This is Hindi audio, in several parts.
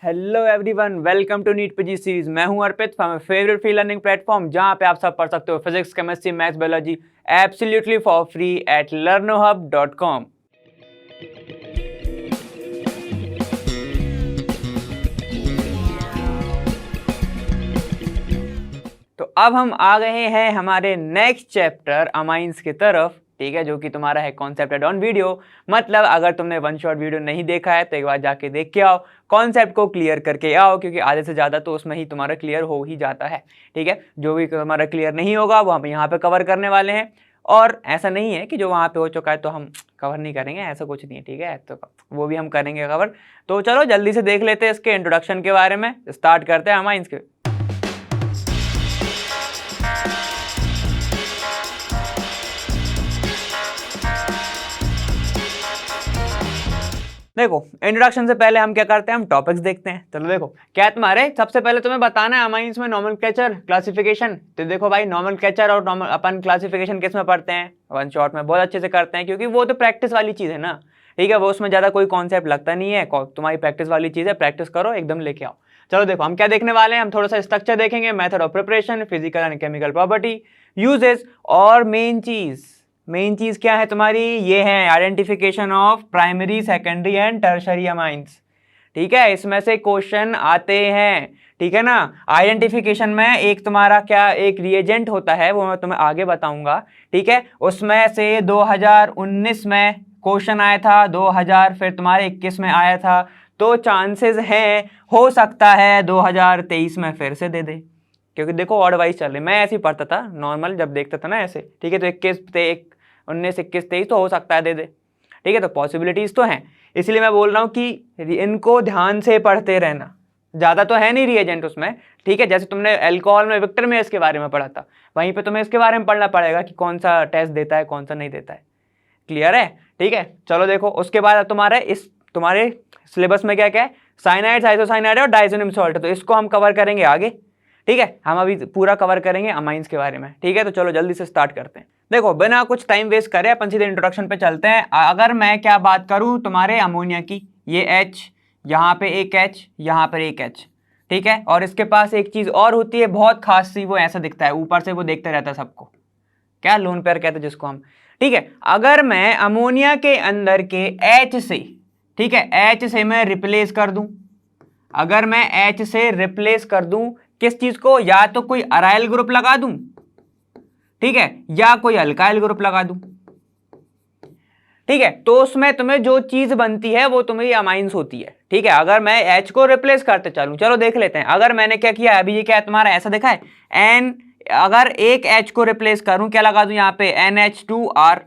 Hello everyone, welcome to NEET PG series. मैं हूं Arpit from favourite free learning platform, जहां पे आप सब पढ़ सकते हो physics, chemistry, maths, biology absolutely for free at learnohub.com। तो अब हम आ गए हैं हमारे नेक्स्ट चैप्टर अमाइंस की तरफ, ठीक है, जो कि तुम्हारा है कॉन्सेप्ट ऑन वीडियो। मतलब अगर तुमने वन शॉट वीडियो नहीं देखा है तो एक बार जाके देख के आओ, कॉन्सेप्ट को क्लियर करके आओ, क्योंकि आधे से ज़्यादा तो उसमें ही तुम्हारा क्लियर हो ही जाता है। ठीक है, जो भी तुम्हारा क्लियर नहीं होगा वो हम यहाँ पे कवर करने वाले हैं। और ऐसा नहीं है कि जो वहाँ पे हो चुका है तो हम कवर नहीं करेंगे, ऐसा कुछ नहीं है। ठीक है, तो वो भी हम करेंगे कवर। तो चलो जल्दी से देख लेते हैं इसके इंट्रोडक्शन के बारे में, स्टार्ट करते हैं अमाइंस के। देखो, इंट्रोडक्शन से पहले हम क्या करते हैं, हम टॉपिक्स देखते हैं। चलो देखो, क्या है तुम्हारे, सबसे पहले तुम्हें बताना है अमाइंस में नोमेनक्लेचर, क्लासिफिकेशन। तो देखो भाई, नोमेनक्लेचर और अपन क्लासिफिकेशन किस में पढ़ते हैं, वन शॉट में बहुत अच्छे से करते हैं, क्योंकि वो तो प्रैक्टिस वाली चीज़ है ना। ठीक है, वो उसमें ज़्यादा कोई कॉन्सेप्ट लगता नहीं है, तुम्हारी प्रैक्टिस वाली चीज़ है, प्रैक्टिस करो, एकदम लेके आओ। चलो देखो, हम क्या देखने वाले हैं, हम थोड़ा सा स्ट्रक्चर देखेंगे, method of preparation, physical and chemical property, uses, और मेन चीज क्या है तुम्हारी, ये है identification of primary, secondary and tertiary amines. ठीक है, इसमें से क्वेश्चन आते हैं। ठीक है ना, आइडेंटिफिकेशन में एक तुम्हारा क्या, एक रिएजेंट होता है, वो मैं तुम्हें आगे बताऊंगा। ठीक है, उसमें से 2019 में क्वेश्चन आया था, 2000 फिर तुम्हारे 21 में आया था, तो चांसेस हैं, हो सकता है 2023 में फिर से दे दे, क्योंकि देखो ऑड वाइज चल रही। मैं ऐसे ही पढ़ता था नॉर्मल, जब देखता था ना ऐसे। ठीक है, तो 19, 21, 23 तो हो सकता है दे दे। ठीक है, तो पॉसिबिलिटीज तो हैं, इसलिए मैं बोल रहा हूँ कि इनको ध्यान से पढ़ते रहना। ज़्यादा तो है नहीं रिएजेंट उसमें। ठीक है, जैसे तुमने अल्कोहल में विक्टर में इसके बारे में पढ़ा था, वहीं पे तुम्हें इसके बारे में पढ़ना पड़ेगा कि कौन सा टेस्ट देता है, कौन सा नहीं देता है। क्लियर है? ठीक है, चलो देखो, उसके बाद तुम्हारे सिलेबस में क्या क्या है, साइनाइड, आइसोसाइनाइड और डाइसोनियम सॉल्ट, तो इसको हम कवर करेंगे आगे। ठीक है, हम अभी पूरा कवर करेंगे अमाइंस के बारे में। ठीक है, तो चलो जल्दी से स्टार्ट करते हैं। देखो, बिना कुछ टाइम वेस्ट करे अपन सीधे इंट्रोडक्शन पे चलते हैं। अगर मैं क्या बात करूं तुम्हारे अमोनिया की, ये H, यहाँ पे एक H, यहाँ पर एक H। ठीक है, और इसके पास एक चीज और होती है बहुत खास सी, वो ऐसा दिखता है ऊपर से, वो देखते रहता है सबको, क्या लोन पेयर कहते हैं जिसको हम। ठीक है, अगर मैं अमोनिया के अंदर के H से, ठीक है, H से मैं रिप्लेस कर दूं, अगर मैं H से रिप्लेस कर दूं किस चीज को, या तो कोई अराइल ग्रुप लगा दूं, ठीक है, या कोई अल्काइल ग्रुप लगा दूं। ठीक है, तो उसमें तुम्हें जो चीज बनती है वो तुम्हारी अमाइंस होती है। ठीक है, अगर मैं H को रिप्लेस करते चलूं, चलो देख लेते हैं। अगर मैंने क्या किया, अभी ये क्या है तुम्हारा, ऐसा देखा है N, अगर एक H को रिप्लेस करूं, क्या लगा दूं यहाँ पे, NH2R।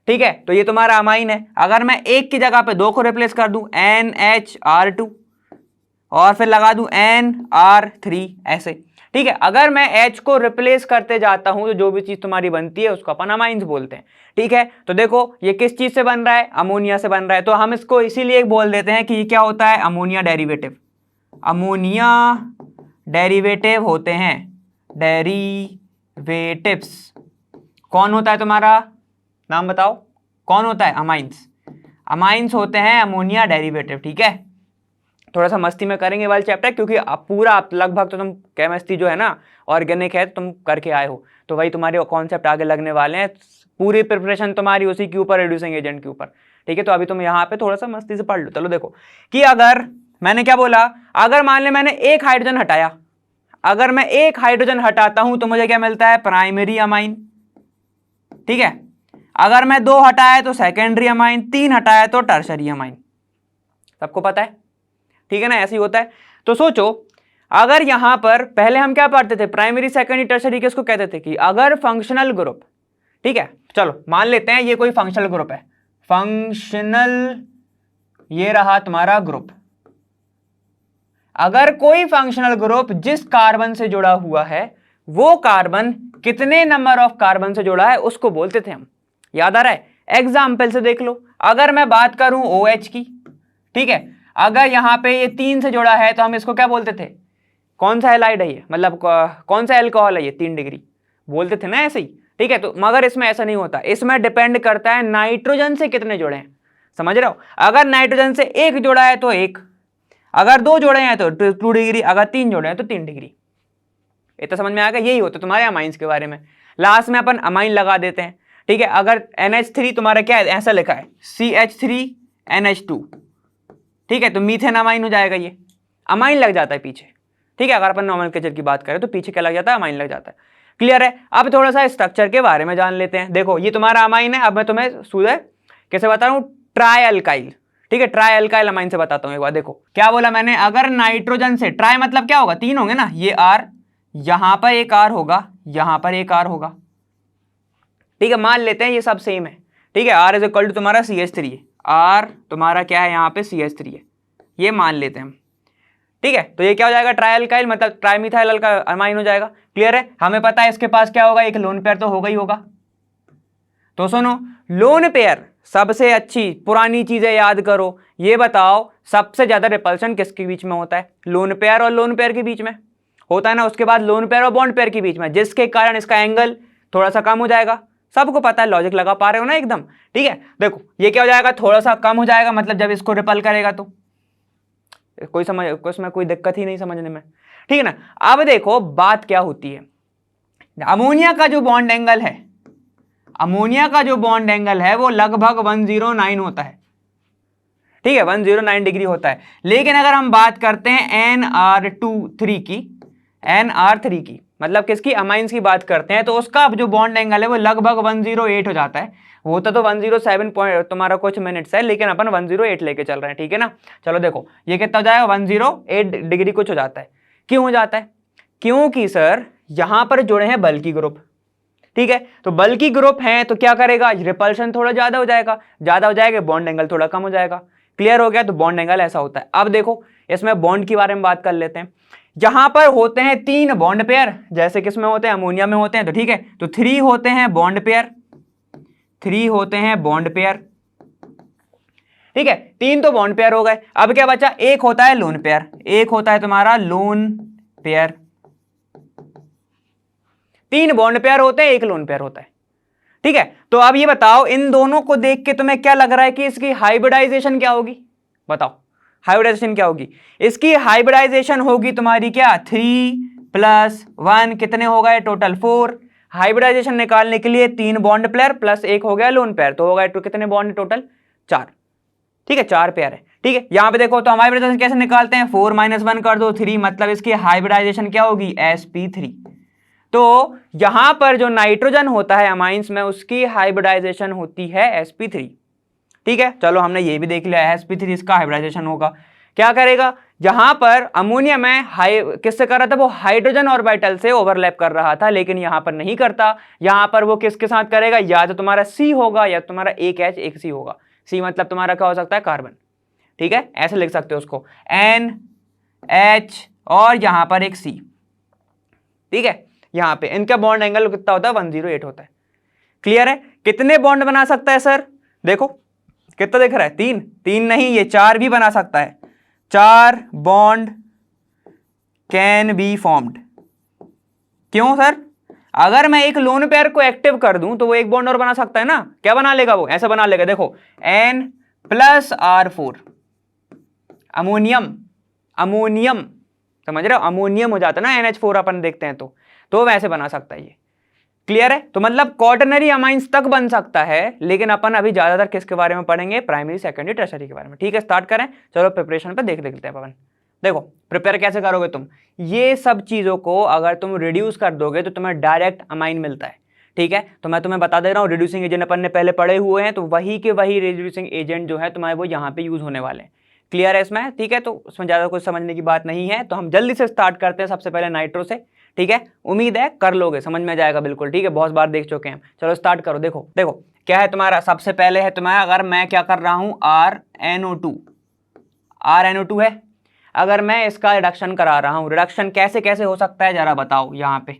ठीक है, तो ये तुम्हारा अमाइन है। अगर मैं एक की जगह पे दो को रिप्लेस कर दूं, NHR2, और फिर लगा दूं NR3, ऐसे। ठीक है, अगर मैं H को रिप्लेस करते जाता हूं तो जो भी चीज तुम्हारी बनती है उसको अपन अमाइंस बोलते हैं। ठीक है, तो देखो ये किस चीज से बन रहा है, अमोनिया से बन रहा है, तो हम इसको इसीलिए बोल देते हैं कि ये क्या होता है, अमोनिया डेरिवेटिव। अमोनिया डेरिवेटिव होते हैं, डेरिवेटिव्स। कौन होता है तुम्हारा, नाम बताओ, कौन होता है, अमाइंस। अमाइंस होते हैं अमोनिया डेरिवेटिव। ठीक है, थोड़ा सा मस्ती में करेंगे वाले चैप्टर, क्योंकि पूरा लगभग तो तुम केमिस्ट्री जो है ना, ऑर्गेनिक है, तुम करके आए हो, तो वही तुम्हारे कॉन्सेप्ट आगे लगने वाले हैं। पूरी प्रिपरेशन तुम्हारी उसी के ऊपर, रिड्यूसिंग एजेंट के ऊपर। ठीक है, तो अभी तुम यहाँ पे थोड़ा सा मस्ती से पढ़ लो। चलो देखो कि अगर मैंने क्या बोला, अगर मान ले मैंने एक हाइड्रोजन हटाया, अगर मैं एक हाइड्रोजन हटाता हूं तो मुझे क्या मिलता है, प्राइमरी अमाइन। ठीक है, अगर मैं दो हटाया तो सेकेंडरी अमाइन, तीन हटाया तो टर्शरी अमाइन। सबको पता है, ठीक है ना, ऐसे ही होता है। तो सोचो, अगर यहां पर पहले हम क्या पढ़ते थे, प्राइमरी, सेकेंडरी, टर्शरी, किसको कहते थे, कि अगर फंक्शनल ग्रुप, ठीक है, चलो मान लेते हैं ये कोई फंक्शनल ग्रुप है, फंक्शनल, ये रहा तुम्हारा ग्रुप। अगर कोई फंक्शनल ग्रुप जिस कार्बन से जुड़ा हुआ है, वो कार्बन कितने नंबर ऑफ कार्बन से जुड़ा है उसको बोलते थे हम। याद आ रहा है, एग्जाम्पल से देख लो। अगर मैं बात करूं OH की, ठीक है, अगर यहां पे ये 3 से जुड़ा है तो हम इसको क्या बोलते थे, कौन सा हैलाइड है ये, मतलब कौन सा एल्कोहल है ये, 3 डिग्री बोलते थे ना, ऐसे ही। ठीक है, तो मगर इसमें ऐसा नहीं होता, इसमें डिपेंड करता है नाइट्रोजन से कितने जुड़े हैं। समझ रहे हो, अगर नाइट्रोजन से एक जुड़ा है तो एक, अगर 2 जोड़े हैं तो 2 डिग्री, अगर 3 जोड़े हैं तो 3 डिग्री। ये तो समझ में आ गया। यही होता तुम्हारे अमाइंस के बारे में। लास्ट में अपन अमाइन लगा देते हैं, ठीक है। अगर NH3 तुम्हारा क्या है, ऐसा लिखा है CH3NH2, ठीक है, तो मीथेन अमाइन हो जाएगा। ये अमाइन लग जाता है पीछे, ठीक है। अगर अपन नोमेनक्लेचर की बात करें तो पीछे क्या लग जाता है, अमाइन लग जाता है। क्लियर है। अब थोड़ा सा स्ट्रक्चर के बारे में जान लेते हैं। देखो ये तुम्हारा अमाइन है। अब मैं तुम्हें सीधे कैसे बता रहा हूं, ट्राई अल्काइल, ठीक है। ट्राई अल्काइल अमाइन से बताता हूं एक बार। देखो क्या बोला मैंने, अगर नाइट्रोजन से, ट्राई मतलब क्या होगा, 3 होंगे ना, ये R, यहां पर एक R होगा, यहां पर एक R होगा, ठीक है। मान लेते हैं ये सब सेम है, ठीक है। R इज इक्वल टू तुम्हारा CH3 है, R तुम्हारा क्या है यहाँ पे CH3 है, ये मान लेते हैं हम, ठीक है। तो ये क्या हो जाएगा, ट्राई अल्काइल मतलब ट्राईमिथाइल अमाइन हो जाएगा। क्लियर है। हमें पता है इसके पास क्या होगा, एक लोन पेयर तो होगा ही होगा। तो सुनो, लोन पेयर सबसे अच्छी पुरानी चीजें याद करो। ये बताओ सबसे ज्यादा रिपल्शन किसके बीच में होता है, लोन पेयर और लोन पेयर के बीच में होता है ना। उसके बाद लोन पेयर और बॉन्ड पेयर के बीच में, जिसके कारण इसका एंगल थोड़ा सा कम हो जाएगा। सबको पता है, लॉजिक लगा पा रहे हो ना एकदम, ठीक है। देखो ये क्या हो जाएगा, थोड़ा सा कम हो जाएगा, मतलब जब इसको रिपल करेगा तो कोई समझ, उसमें कोई दिक्कत ही नहीं समझने में, ठीक है ना। अब देखो बात क्या होती है, अमोनिया का जो बॉन्ड एंगल है, अमोनिया का जो बॉन्ड एंगल है वो लगभग 109 होता है, ठीक है, 109 डिग्री होता है। लेकिन अगर हम बात करते हैं NR3 की, NR3 की मतलब किसकी, अमाइंस की बात करते हैं, तो उसका जो बॉन्ड एंगल है वो लगभग 108 हो जाता है। होता तो 107 पॉइंट तुम्हारा कुछ मिनट्स है, लेकिन अपन 108 लेके चल रहे हैं, ठीक है ना। चलो देखो ये कितना हो जाएगा, 108 डिग्री कुछ हो जाता है। क्यों हो जाता है, क्योंकि सर यहां पर जुड़े हैं बल्कि ग्रुप, ठीक है। तो बल्कि ग्रुप हैं तो क्या करेगा, रिपल्शन थोड़ा ज्यादा हो जाएगा, ज्यादा हो जाएगा, बॉन्ड एंगल थोड़ा कम हो जाएगा। क्लियर हो गया। तो बॉन्ड एंगल ऐसा होता है। अब देखो इसमें बॉन्ड के बारे में बात कर लेते हैं। यहां पर होते हैं 3 बॉन्ड पेयर, जैसे किसमें होते हैं, अमोनिया में होते हैं, तो ठीक है। तो 3 होते हैं बॉन्ड पेयर, 3 होते हैं बॉन्ड पेयर, ठीक है। 3 तो बॉन्ड पेयर हो गए। अब क्या बचा, एक होता है लोन पेयर, एक होता है तुम्हारा लोन पेयर। 3 बॉन्ड पेयर होते हैं, एक लोन पेयर होता है, ठीक है। तो अब ये बताओ इन दोनों को देख के तुम्हें क्या लग रहा है कि इसकी हाइब्रिडाइजेशन क्या होगी, बताओ हाइब्रिडाइजेशन क्या होगी। इसकी हाइब्रिडाइजेशन होगी तुम्हारी क्या, 3+1 कितने हो गए टोटल 4। हाइब्रिडाइजेशन निकालने के लिए 3 बॉन्ड पेयर प्लस एक हो गया लोन पेयर, तो हो गए तो कितने बॉन्ड टोटल 4, ठीक है, 4 पेयर है, ठीक है। यहां पे देखो तो हम हाइब्रिडाइजेशन कैसे निकालते हैं, 4 - 1 कर दो 3, मतलब इसकी हाइब्रिडाइजेशन क्या होगी, sp3। तो यहां पर जो नाइट्रोजन होता है अमाइंस में, उसकी हाइब्रिडाइजेशन होती है sp3, ठीक है। चलो हमने ये भी देख लिया, sp3 इसका हाइब्रिडाइजेशन होगा। क्या करेगा, यहां पर अमोनिया में किससे कर रहा था, वो हाइड्रोजन ऑर्बिटल से ओवरलैप कर रहा था, लेकिन यहां पर नहीं करता। यहां पर वो किसके साथ करेगा, या तो तुम्हारा C होगा या तुम्हारा एक H एक C होगा। C मतलब तुम्हारा क्या हो सकता है, कार्बन, ठीक है, ऐसे लिख सकते हो उसको, NH और यहां पर एक C, ठीक है। यहां पे इनका बॉन्ड एंगल कितना होता है, 108 होता है। क्लियर है। कितने बॉन्ड बना सकता है सर, देखो कितना दिख रहा है, 3, 3 नहीं ये 4 भी बना सकता है। 4 बॉन्ड कैन बी फॉर्म्ड। क्यों सर, अगर मैं एक लोन पेयर को एक्टिव कर दूं तो वो एक बॉन्ड और बना सकता है ना। क्या बना लेगा वो, ऐसा बना लेगा, देखो N+R4 अमोनियम, अमोनियम समझ रहे हो, अमोनियम हो जाता है ना NH4 अपन देखते हैं तो वैसे बना सकता है ये। क्लियर है। तो मतलब क्वाटरनरी अमाइंस तक बन सकता है, लेकिन अपन अभी ज्यादातर किसके बारे में पढ़ेंगे, प्राइमरी सेकेंडरी टर्शरी के बारे में, ठीक है। स्टार्ट करें, चलो प्रिपरेशन पे देख लेते हैं अपन। देखो प्रिपेयर कैसे करोगे तुम, ये सब चीजों को अगर तुम रिड्यूस कर दोगे तो तुम्हें डायरेक्ट अमाइन मिलता है, ठीक है। तो मैं तुम्हें बता दे रहा हूँ, रिड्यूसिंग एजेंट अपन ने पहले पढ़े हुए हैं, तो वही के वही रिड्यूसिंग एजेंट जो है तुम्हारे वो यहाँ पे यूज होने वाले हैं। क्लियर है इसमें, ठीक है। तो उसमें ज्यादा कुछ समझने की बात नहीं है, तो हम जल्दी से स्टार्ट करते हैं सबसे पहले नाइट्रो से, ठीक है। उम्मीद है कर लोगे, समझ में जाएगा बिल्कुल, ठीक है, बहुत बार देख चुके हैं। चलो स्टार्ट करो। देखो देखो क्या है तुम्हारा, सबसे पहले है तुम्हारा, अगर मैं क्या कर रहा हूं, RNO2, RNO2 है। अगर मैं इसका रिडक्शन करा रहा हूं, रिडक्शन कैसे कैसे हो सकता है जरा बताओ यहाँ पे,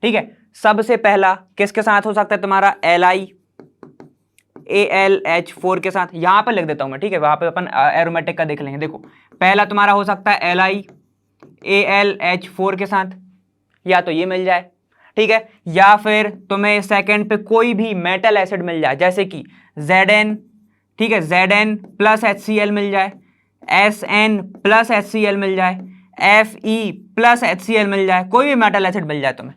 ठीक है। सबसे पहला किसके साथ हो सकता है तुम्हारा, LiAlH4 के साथ, यहां पर लिख देता हूं मैं, ठीक है, वहां पे अपन एरोमेटिक का देख लेंगे। देखो पहला तुम्हारा हो सकता है LiAlH4 के साथ, या तो ये मिल जाए, ठीक है, या फिर तुम्हें सेकंड पे कोई भी मेटल एसिड मिल जाए, जैसे कि Zn, ठीक है, Zn+HCl मिल जाए, SN प्लस HCl मिल जाए, Fe प्लस HCl मिल जाए, कोई भी मेटल एसिड मिल जाए तुम्हें,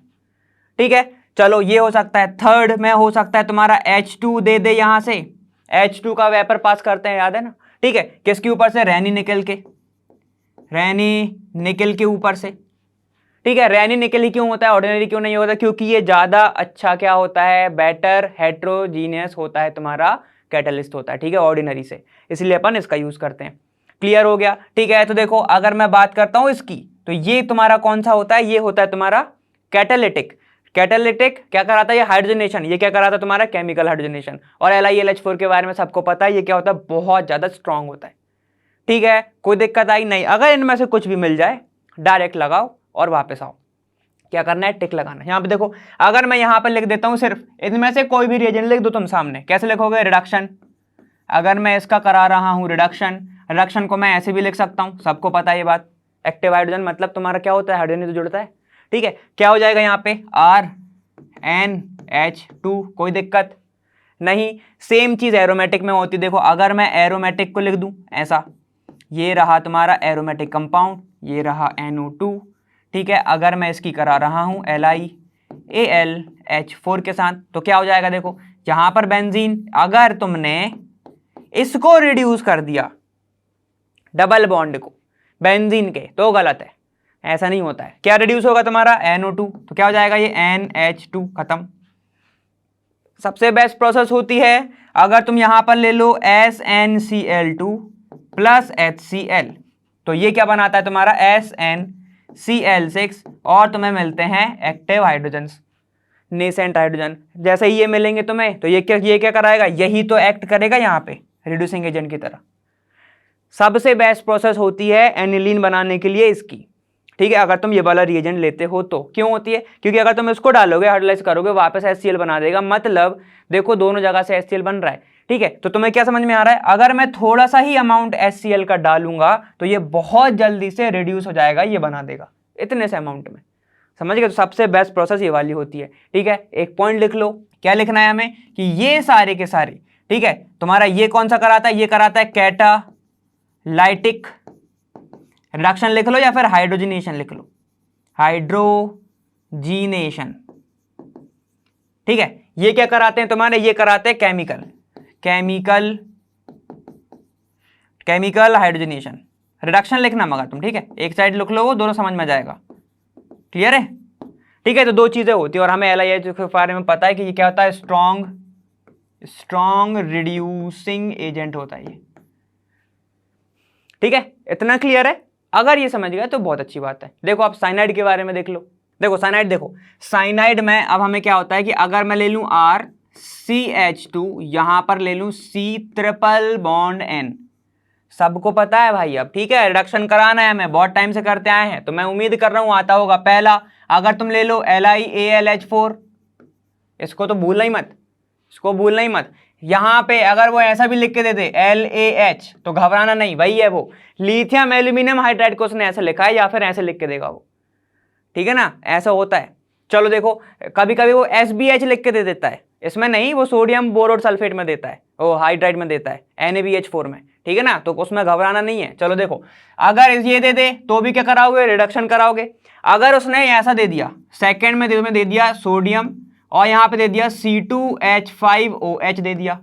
ठीक है। चलो ये हो सकता है। थर्ड में हो सकता है तुम्हारा H2 दे दे, यहां से H2 का वेपर पास करते हैं, याद है ना, ठीक है। किसके ऊपर से? रैनी निकल के, रैनी निकल के ऊपर से, ठीक है। रैनी निकल ही क्यों होता है, ऑर्डिनरी क्यों नहीं होता? क्योंकि ये ज्यादा अच्छा क्या होता है, बेटर हेट्रोजीनियस होता है, तुम्हारा कैटलिस्ट होता है, ठीक है, ऑर्डिनरी से, इसलिए अपन इसका यूज करते हैं। क्लियर हो गया, ठीक है। तो देखो अगर मैं बात करता हूं इसकी, तो ये तुम्हारा कौन सा होता है, ये होता है तुम्हारा कैटालिटिक। कैटालिटिक क्या कराता है? ये हाइड्रोजनेशन, ये क्या कराता है तुम्हारा? Chemical hydrogenation. और LiLH4 के बारे में सबको पता है, ये क्या होता है, बहुत ज्यादा स्ट्रांग होता है, ठीक है। कोई दिक्कत आई नहीं। अगर इनमें से कुछ भी मिल जाए, डायरेक्ट लगाओ और वापस आओ। क्या करना है? टिक लगाना। यहां पे देखो, अगर मैं यहां पर लिख देता हूं सिर्फ इनमें से कोई भी रिएजेंट लिख दो तुम सामने, कैसे लिखोगे? रिडक्शन। अगर मैं इसका करा रहा हूं रिडक्शन, रिडक्शन को मैं ऐसे भी लिख सकता हूं, सबको पता है ये बात। एक्टिव हाइड्रोजन मतलब तुम्हारा क्या होता है? हाइड्रोजन तो जुड़ता है, ठीक है। क्या हो जाएगा यहाँ पे? RNH2, कोई दिक्कत नहीं। सेम चीज एरोमेटिक में होती है। देखो अगर मैं एरोमेटिक को लिख दूं ऐसा, ये रहा तुम्हारा एरोमेटिक कंपाउंड, ये रहा NO2, ठीक है। अगर मैं इसकी करा रहा हूं LiAlH4 के साथ, तो क्या हो जाएगा? देखो यहां पर बेंजीन, अगर तुमने इसको रिड्यूस कर दिया डबल बॉन्ड को बेंजीन के, तो गलत है, ऐसा नहीं होता है। क्या रिड्यूस होगा तुम्हारा? NO2, तो क्या हो जाएगा? ये NH2, खत्म। सबसे बेस्ट प्रोसेस होती है अगर तुम यहां पर ले लो SnCl2 प्लस HCl, तो ये क्या बनाता है तुम्हारा? SnCl6, और तुम्हें मिलते हैं एक्टिव हाइड्रोजन्स, नेसेंट हाइड्रोजन। जैसे ही ये मिलेंगे तुम्हें, तो ये क्या कराएगा? यही तो एक्ट करेगा यहाँ पे रिड्यूसिंग एजेंट की तरह। सबसे बेस्ट प्रोसेस होती है एनिलीन बनाने के लिए इसकी, ठीक है। अगर तुम ये वाला रिएजेंट लेते हो तो क्यों होती है? क्योंकि अगर तुम इसको डालोगे, हाइड्रोलाइज करोगे, वापस HCl बना देगा। मतलब देखो दोनों जगह से HCl बन रहा है, ठीक है। तो तुम्हें क्या समझ में आ रहा है? अगर मैं थोड़ा सा ही अमाउंट HCl का डालूंगा, तो ये बहुत जल्दी से रिड्यूस हो जाएगा, ये बना देगा इतने से अमाउंट में, समझ गए। तो सबसे बेस्ट प्रोसेस ये वाली होती है, ठीक है। एक पॉइंट लिख लो, क्या लिखना है हमें? कि ये सारे के सारे, ठीक है, तुम्हारा ये कौन सा कराता है? ये कराता है कैटालाइटिक रिडक्शन लिख लो, या फिर हाइड्रोजिनेशन लिख लो, हाइड्रोजीनेशन, ठीक है। ये क्या कराते हैं तुम्हारे? ये कराते हैं केमिकल हाइड्रोजिनेशन। रिडक्शन लिखना मगर तुम, ठीक है, एक साइड लिख लो, वो दोनों समझ में जाएगा। क्लियर है? ठीक है। तो दो चीजें होती है, और हमें LiH के बारे में पता है कि ये क्या होता है? स्ट्रॉन्ग रिड्यूसिंग एजेंट होता है ये, ठीक है। इतना क्लियर है? अगर ये समझ गए तो बहुत अच्छी बात है। देखो आप साइनाइड के बारे में देख लो। देखो साइनाइड, देखो साइनाइड में अब हमें क्या होता है कि अगर मैं ले लूं RCH2, यहां पर ले लूं C ट्रिपल बॉन्ड N, सबको पता है भाई अब, ठीक है। रिडक्शन कराना है, हमें बहुत टाइम से करते आए हैं, तो मैं उम्मीद कर रहा हूं आता होगा। पहला, अगर तुम ले लो LiAlH4, इसको तो भूलना ही मत, इसको भूलना ही मत। यहां पे अगर वो ऐसा भी लिख के दे दे LaH, तो घबराना नहीं, वही है वो, लिथियम एल्यूमिनियम हाइड्राइड को उसने ऐसे लिखा है, या फिर ऐसे लिख के देगा वो, ठीक है ना, ऐसा होता है। चलो देखो कभी कभी वो SBH लिख के दे देता है, इसमें नहीं, वो सोडियम बोरोड सल्फेट में देता है, वो हाइड्राइड में देता है, NaBH4 में, ठीक है ना, तो उसमें घबराना नहीं है। चलो देखो, अगर ये दे दे तो भी क्या कराओगे? रिडक्शन कराओगे। अगर उसने ऐसा दे दिया, सेकेंड में दे दिया सोडियम, और यहां पे दे दिया C2H5OH दे दिया,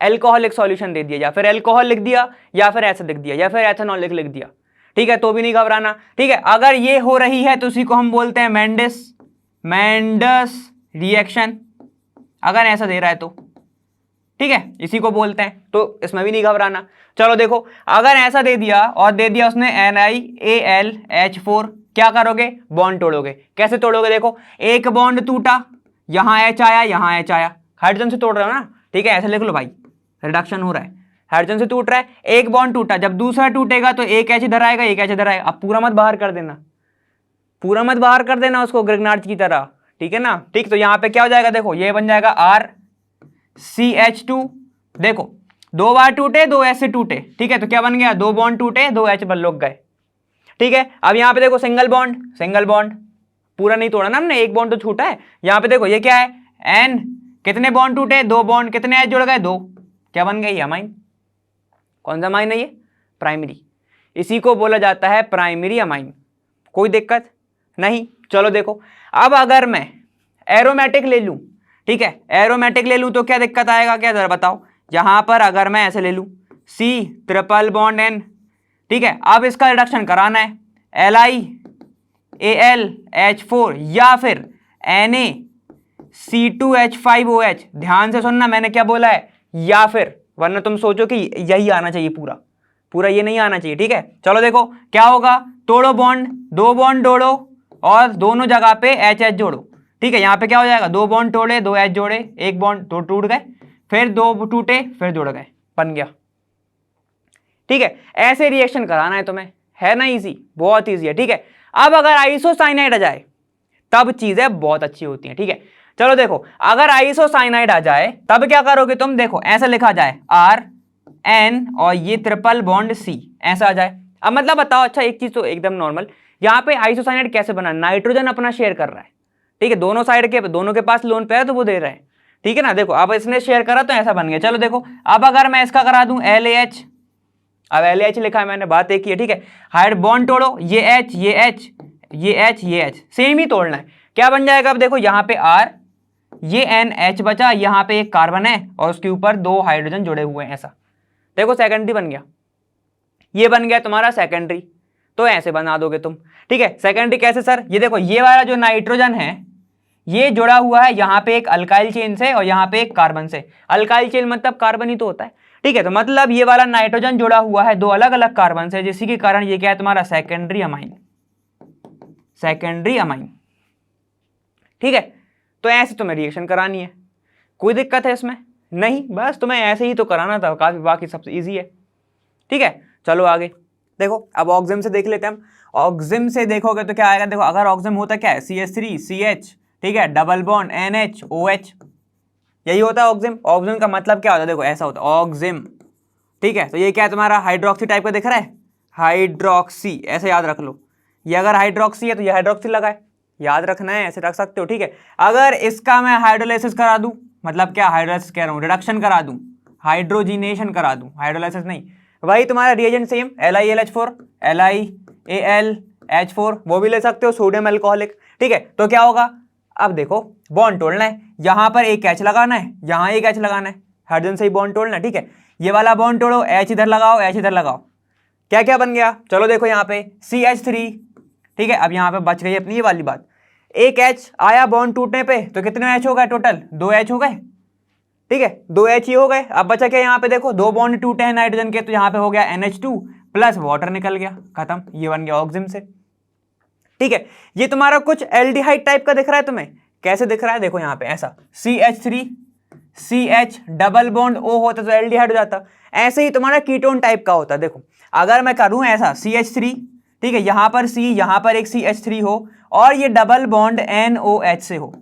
एल्कोहलिक सॉल्यूशन दे दिया, या फिर एल्कोहल लिख दिया, या फिर ऐसा लिख दिया, या फिर एथेनॉल लिख दिया, ठीक है, तो भी नहीं घबराना, ठीक है। अगर ये हो रही है तो उसी को हम बोलते हैं मेंडस रिएक्शन, अगर ऐसा दे रहा है तो, ठीक है, इसी को बोलते हैं, तो इसमें भी नहीं घबराना। चलो देखो, अगर ऐसा दे दिया और दे दिया उसने NiAlH4, क्या करोगे? बॉन्ड तोड़ोगे। कैसे तोड़ोगे? देखो एक बॉन्ड टूटा, यहां H आया, यहां H आया, हाइड्रोजन से तोड़ रहे हो ना, ठीक है, ऐसे लिख लो भाई, रिडक्शन हो रहा है, हाइड्रोजन से टूट रहा है, एक बॉन्ड टूटा, जब दूसरा टूटेगा तो एक H इधर आएगा, एक H इधर आएगा। अब पूरा मत बाहर कर देना, पूरा मत बाहर कर देना उसको ग्रिग्नार्ड की तरह, ठीक है ना, ठीक। तो यहां पे क्या हो जाएगा? देखो ये बन जाएगा RCH2, देखो दो बार टूटे, दो ऐसे टूटे, ठीक है, तो क्या बन गया? दो बॉन्ड टूटे, दो H बल लोग गए, ठीक है। अब यहां पे देखो सिंगल बॉन्ड पूरा नहीं तोड़ा ना हमने, एक बॉन्ड तो छूटा है। यहां पे देखो ये क्या है? N, कितने बॉन्ड टूटे? दो बॉन्ड, कितने H जुड़ गए? दो, क्या बन गई? अमाइन। कौन सा अमाइन है ये? प्राइमरी, इसी को बोला जाता है प्राइमरी अमाइन। कोई दिक्कत नहीं। चलो देखो, अब अगर मैं एरोमेटिक ले लूं, ठीक है, एरोमेटिक ले लूं तो क्या दिक्कत आएगा, क्या जरा बताओ। यहां पर अगर मैं ऐसे ले लूं C ट्रिपल बॉन्ड N, ठीक है, अब इसका रिडक्शन कराना है LiAlH4 या फिर Na C2H5OH। ध्यान से सुनना, मैंने क्या बोला है, या फिर, वरना तुम सोचो कि यही आना चाहिए पूरा पूरा, ये नहीं आना चाहिए, ठीक है। चलो देखो क्या होगा, तोड़ो बॉन्ड, दो बॉन्ड जोड़ो और दोनों जगह पे H H जोड़ो, ठीक है। यहाँ पे क्या हो जाएगा, दो बॉन्ड तोड़े, दो H जोड़े, एक बॉन्ड तो टूट गए, फिर दो टूटे, फिर जुड़ गए, बन गया, ठीक है। ऐसे रिएक्शन कराना है तुम्हें, है ना इजी, बहुत इजी है, ठीक है। अब अगर आइसोसाइनाइड आ जाए तब चीजें बहुत अच्छी होती हैं, ठीक है। चलो देखो, अगर आइसोसाइनाइड आ जाए तब क्या करोगे तुम, देखो ऐसा लिखा जाए RN और ये ट्रिपल बॉन्ड C, ऐसा आ जाए। अब मतलब बताओ, अच्छा एक चीज तो एकदम नॉर्मल, यहाँ पे आइसोसाइनाइड कैसे बना, नाइट्रोजन अपना शेयर कर रहा है, ठीक है, दोनों साइड के, दोनों के पास लोन पे है तो वो दे रहे हैं, ठीक है ना। देखो अब इसने शेयर करा तो ऐसा बन गया। चलो देखो, अब अगर मैं इसका करा दूं LAH, अब LAH लिखा है मैंने, बात एक ही है, ठीक है। हाइड बॉन्ड तोड़ो, ये H ये H ये H ये H, सेम ही तोड़ना है, क्या बन जाएगा। अब देखो यहाँ पे R, ये NH बचा, यहाँ पे एक कार्बन है और उसके ऊपर दो हाइड्रोजन जुड़े हुए हैं, ऐसा देखो सेकेंडरी बन गया, ये बन गया तुम्हारा सेकेंडरी। तो ऐसे बना दोगे तुम, ठीक है। सेकेंडरी कैसे सर, ये देखो ये वाला जो नाइट्रोजन है ये जुड़ा हुआ है यहाँ पे एक अल्काइल चेन से और यहाँ पे एक कार्बन से। अल्काइल चेन मतलब कार्बन ही तो होता है, ठीक है। तो मतलब ये वाला नाइट्रोजन जुड़ा हुआ है दो अलग अलग कार्बन से, जिसी के कारण ये क्या है तुम्हारा सेकेंडरी अमाइन, सेकेंडरी अमाइन, ठीक है। तो ऐसे तुम्हें रिएक्शन करानी है, कोई दिक्कत है इसमें नहीं, बस तुम्हें ऐसे ही तो कराना था, काफी बाकी सबसे इजी है, ठीक है। चलो आगे देखो, अब ऑक्सिम से देख लेते हैं हम। ऑक्सिम से देखोगे तो क्या आएगा, देखो अगर ऑक्सिम होता क्या है, CH3CH, ठीक है, डबल बॉन्ड NH OH, यही होता है ऑक्सिम। ऑक्सिम का मतलब क्या होता है, देखो ऐसा होता है ऑक्सिम, ठीक है। तो ये क्या है तुम्हारा हाइड्रोक्सी टाइप का दिख रहा है, हाइड्रोक्सी, ऐसे याद रख लो, ये अगर हाइड्रोक्सी है तो ये हाइड्रोक्सी लगा है, याद रखना है, ऐसे रख सकते हो, ठीक है। अगर इसका मैं हाइड्रोलाइसिस करा दूं, मतलब क्या हाइड्रोलाइसिस कह रहा हूं, रिडक्शन करा दूं, हाइड्रोजिनेशन करा दूं, हाइड्रोलाइसिस नहीं, वही तुम्हारा रिएजेंट सेम LiAlH4 LiAlH4, वो भी ले सकते हो, सोडियम अल्कोहलिक, ठीक है। तो क्या होगा, अब देखो बॉन्ड तोड़ना है, यहां पर एक H लगाना है, यहां एक H लगाना है, हाइड्रोजन से ही बॉन्ड तोड़ना है, ठीक है। ये वाला बॉन्ड तोड़ो, H इधर लगाओ, H इधर लगाओ, क्या क्या बन गया। चलो देखो यहाँ पे CH3, ठीक है। अब यहाँ पे बच गई अपनी ये वाली बात, एक H आया बॉन्ड टूटने पे तो कितने H हो गए टोटल, दो H हो गए, ठीक है, दो H ही हो गए। अब बचा क्या यहाँ पे, देखो दो बॉन्ड टूटे हैं नाइट्रोजन के, तो यहाँ पे हो गया NH2 प्लस वाटर निकल गया, खत्म, ये बन गया ऑक्सिम से, ठीक है। ये तुम्हारा कुछ एल्डिहाइड टाइप का दिख रहा है तुम्हें, कैसे दिख रहा है, देखो यहाँ पे ऐसा CH3 CH double bond O होता तो एल्डिहाइड हो जाता, ऐसे ही तुम्हारा कीटोन टाइप का होता। देखो अगर मैं करूं ऐसा CH3, ठीक है, यहां पर C, यहां पर एक CH3 हो और ये डबल बॉन्ड NOH से हो,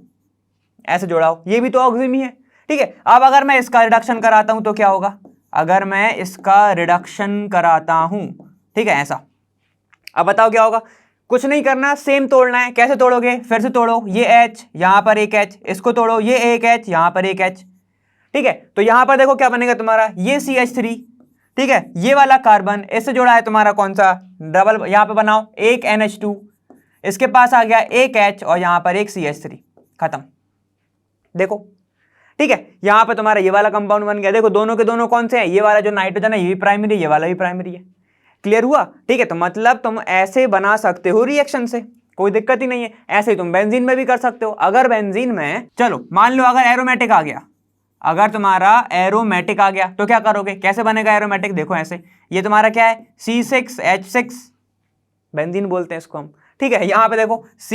ऐसे जोड़ा हो, ये भी तो ऑक्सिम ही है, ठीक है। अब अगर मैं इसका रिडक्शन कराता हूं तो क्या होगा, अगर मैं इसका रिडक्शन कराता हूं, ठीक है, ऐसा, अब बताओ क्या होगा। कुछ नहीं करना, सेम तोड़ना है, कैसे तोड़ोगे, फिर से तोड़ो, ये H यहां पर एक H, इसको तोड़ो, ये एक H यहां पर एक H, ठीक है। तो यहां पर देखो क्या बनेगा तुम्हारा, ये CH3, ठीक है, ये वाला कार्बन इससे जुड़ा है तुम्हारा कौन सा, डबल, यहां पे बनाओ एक NH2, इसके पास आ गया एक H और यहां पर एक CH3, खत्म, देखो, ठीक है। यहां पे तुम्हारा ये वाला कंपाउंड बन गया, देखो दोनों के दोनों कौन से हैं, ये वाला जो नाइट्रोजन है ये भी प्राइमरी, ये वाला भी प्राइमरी है, क्लियर हुआ, ठीक है। तो मतलब तुम ऐसे बना सकते हो रिएक्शन से, कोई दिक्कत ही नहीं है। ऐसे ही तुम बेंजीन में भी कर सकते हो, अगर बेंजीन में, चलो मान लो अगर एरोमेटिक आ गया, अगर तुम्हारा एरोमेटिक आ गया तो क्या करोगे, कैसे बनेगा एरोमेटिक, देखो ऐसे, ये तुम्हारा क्या है C6H6, बेंजीन बोलते हैं इसको हम, ठीक है। यहां पे देखो C,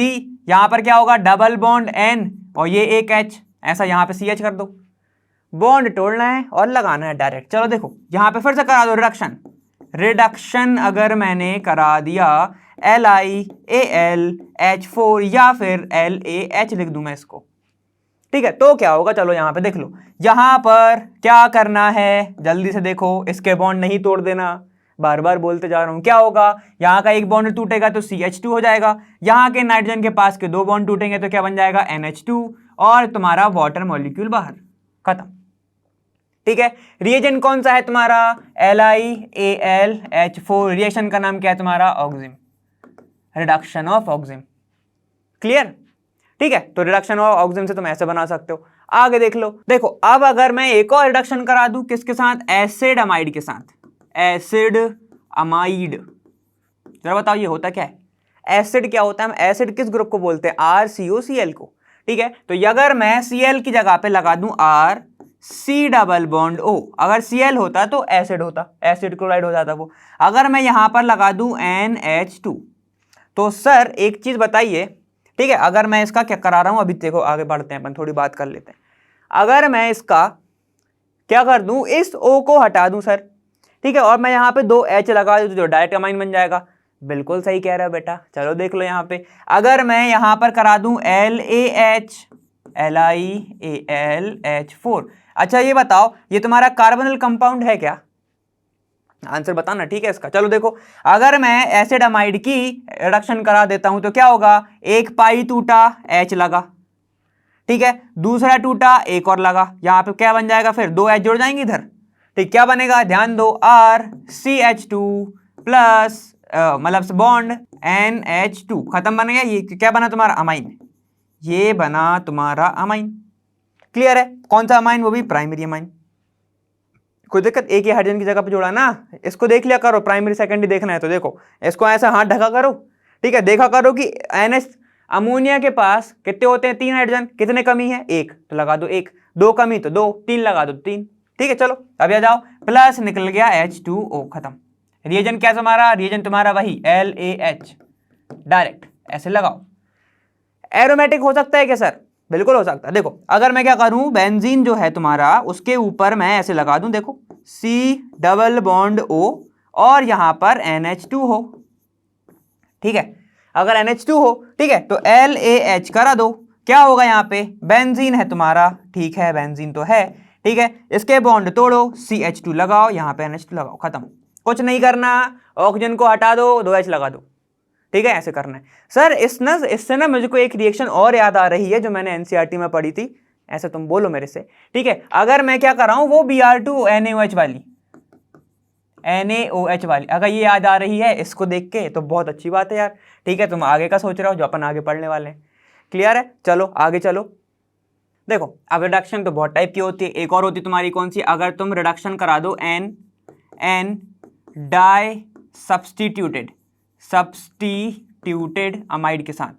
यहां पर क्या होगा, डबल बॉन्ड N और ये एक H, ऐसा यहां पे CH कर दो, बॉन्ड तोड़ना है और लगाना है डायरेक्ट। चलो देखो यहां पे फिर से करा दो रिडक्शन, रिडक्शन अगर मैंने करा दिया LiAlH4 या फिर LAH लिख दूं मैं इसको, ठीक है। तो क्या होगा, चलो यहां पे देख लो, यहां पर क्या करना है, जल्दी से देखो, इसके बॉन्ड नहीं तोड़ देना, बार बार बोलते जा रहा हूं। क्या होगा, यहां का एक बॉन्ड टूटेगा तो CH2 हो जाएगा, यहां के नाइट्रोजन के पास के दो बॉन्ड टूटेंगे तो क्या बन जाएगा NH2 और तुम्हारा वाटर मॉलिक्यूल बाहर, खत्म, ठीक है। रिएजेंट कौन सा है तुम्हारा, LiAlH4। रिएक्शन का नाम क्या है तुम्हारा, ऑक्सिम, रिडक्शन ऑफ ऑक्सिम। क्लियर, ठीक है। तो रिडक्शन ऑफ ऑक्सिम से तुम ऐसे बना सकते हो। आगे देख लो, देखो अब अगर मैं एक और रिडक्शन करा दूं, किसके साथ, एसिड अमाइड के साथ, एसिड अमाइड। जरा बताओ ये होता क्या है, एसिड क्या होता है, हम एसिड किस ग्रुप को बोलते हैं, RCOCl को, ठीक है। तो अगर मैं Cl की जगह पे लगा दूं R C double bond O, अगर Cl होता तो एसिड होता, एसिड क्लोराइड हो जाता वो। अगर मैं यहां पर लगा दूं NH2, तो सर एक चीज बताइए, ठीक है, अगर मैं इसका क्या करा रहा हूं, अभी देखो आगे बढ़ते हैं अपन, थोड़ी बात कर लेते हैं। अगर मैं इसका क्या कर दूं, इस O को हटा दूं सर, ठीक है, और मैं यहाँ पे 2 H लगा दूं, जो डायरेक्ट अमाइन बन जाएगा। बिल्कुल सही कह रहा है बेटा, चलो देख लो यहाँ पे। अगर मैं यहाँ पर करा दूं LiAlH4, अच्छा ये बताओ ये तुम्हारा कार्बोनिल कंपाउंड है क्या, आंसर बताना, ठीक है इसका। चलो देखो, अगर मैं एसिड अमाइड की रिडक्शन करा देता हूं तो क्या होगा, एक पाई टूटा H लगा, ठीक है, दूसरा टूटा एक और लगा, यहां पे क्या बन जाएगा, फिर 2 H जुड़ जाएंगे इधर, ठीक, क्या बनेगा, ध्यान दो, RCH2 प्लस मतलब बॉन्ड NH2, खत्म बन गया। ये क्या बना तुम्हारा, अमाइन, ये बना तुम्हारा अमाइन। क्लियर है, कौन सा अमाइन, वो भी प्राइमरी अमाइन। कोई दिक्कत, एक ही हाइड्रोजन की जगह पे जोड़ा ना, इसको देख लिया करो, प्राइमरी सेकेंडरी देखना है तो देखो, इसको ऐसा हाथ ढका करो, ठीक है, देखा करो कि NH अमोनिया के पास कितने होते हैं, 3 हाइड्रोजन, कितने कमी है, 1, तो लगा दो 1, 2 कमी तो 2, 3 लगा दो 3, ठीक है। चलो अब आ जाओ, प्लस निकल गया H2O, खत्म। रिएजेंट क्या तुम्हारा, रिएजेंट तुम्हारा वही LaH, डायरेक्ट ऐसे लगाओ। एरोमेटिक हो सकता है क्या सर, बिल्कुल हो सकता है। देखो अगर मैं क्या करूं, बेंजीन जो है तुम्हारा, उसके ऊपर मैं ऐसे लगा दूं, देखो C डबल बॉन्ड O और यहां पर NH2 हो, ठीक है, अगर NH2 हो, ठीक है, तो LaH करा दो, क्या होगा यहाँ पे, बेंजीन है तुम्हारा, ठीक है, बेंजीन तो है, ठीक है, इसके बॉन्ड तोड़ो, CH2 लगाओ, यहाँ पे NH2 लगाओ, खत्म, कुछ नहीं करना, ऑक्सीजन को हटा दो, 2H लगा दो, ठीक है, ऐसे करना है। सर इससे ना मुझे को एक रिएक्शन और याद आ रही है जो मैंने एनसीईआरटी में पढ़ी थी, ऐसे तुम बोलो मेरे से, ठीक है। अगर मैं क्या कर रहा हूं, वो Br2NaOH वाली, NaOH वाली, अगर ये याद आ रही है इसको देख के तो बहुत अच्छी बात है यार, ठीक है, तुम आगे का सोच रहे हो जो अपन आगे पढ़ने वाले हैं। क्लियर है, चलो आगे चलो। देखो अब रिडक्शन तो बहुत टाइप की होती है, एक और होती तुम्हारी कौन सी, अगर तुम रिडक्शन करा दो N डाई सब्स्टिट्यूटेड अमाइड के साथ,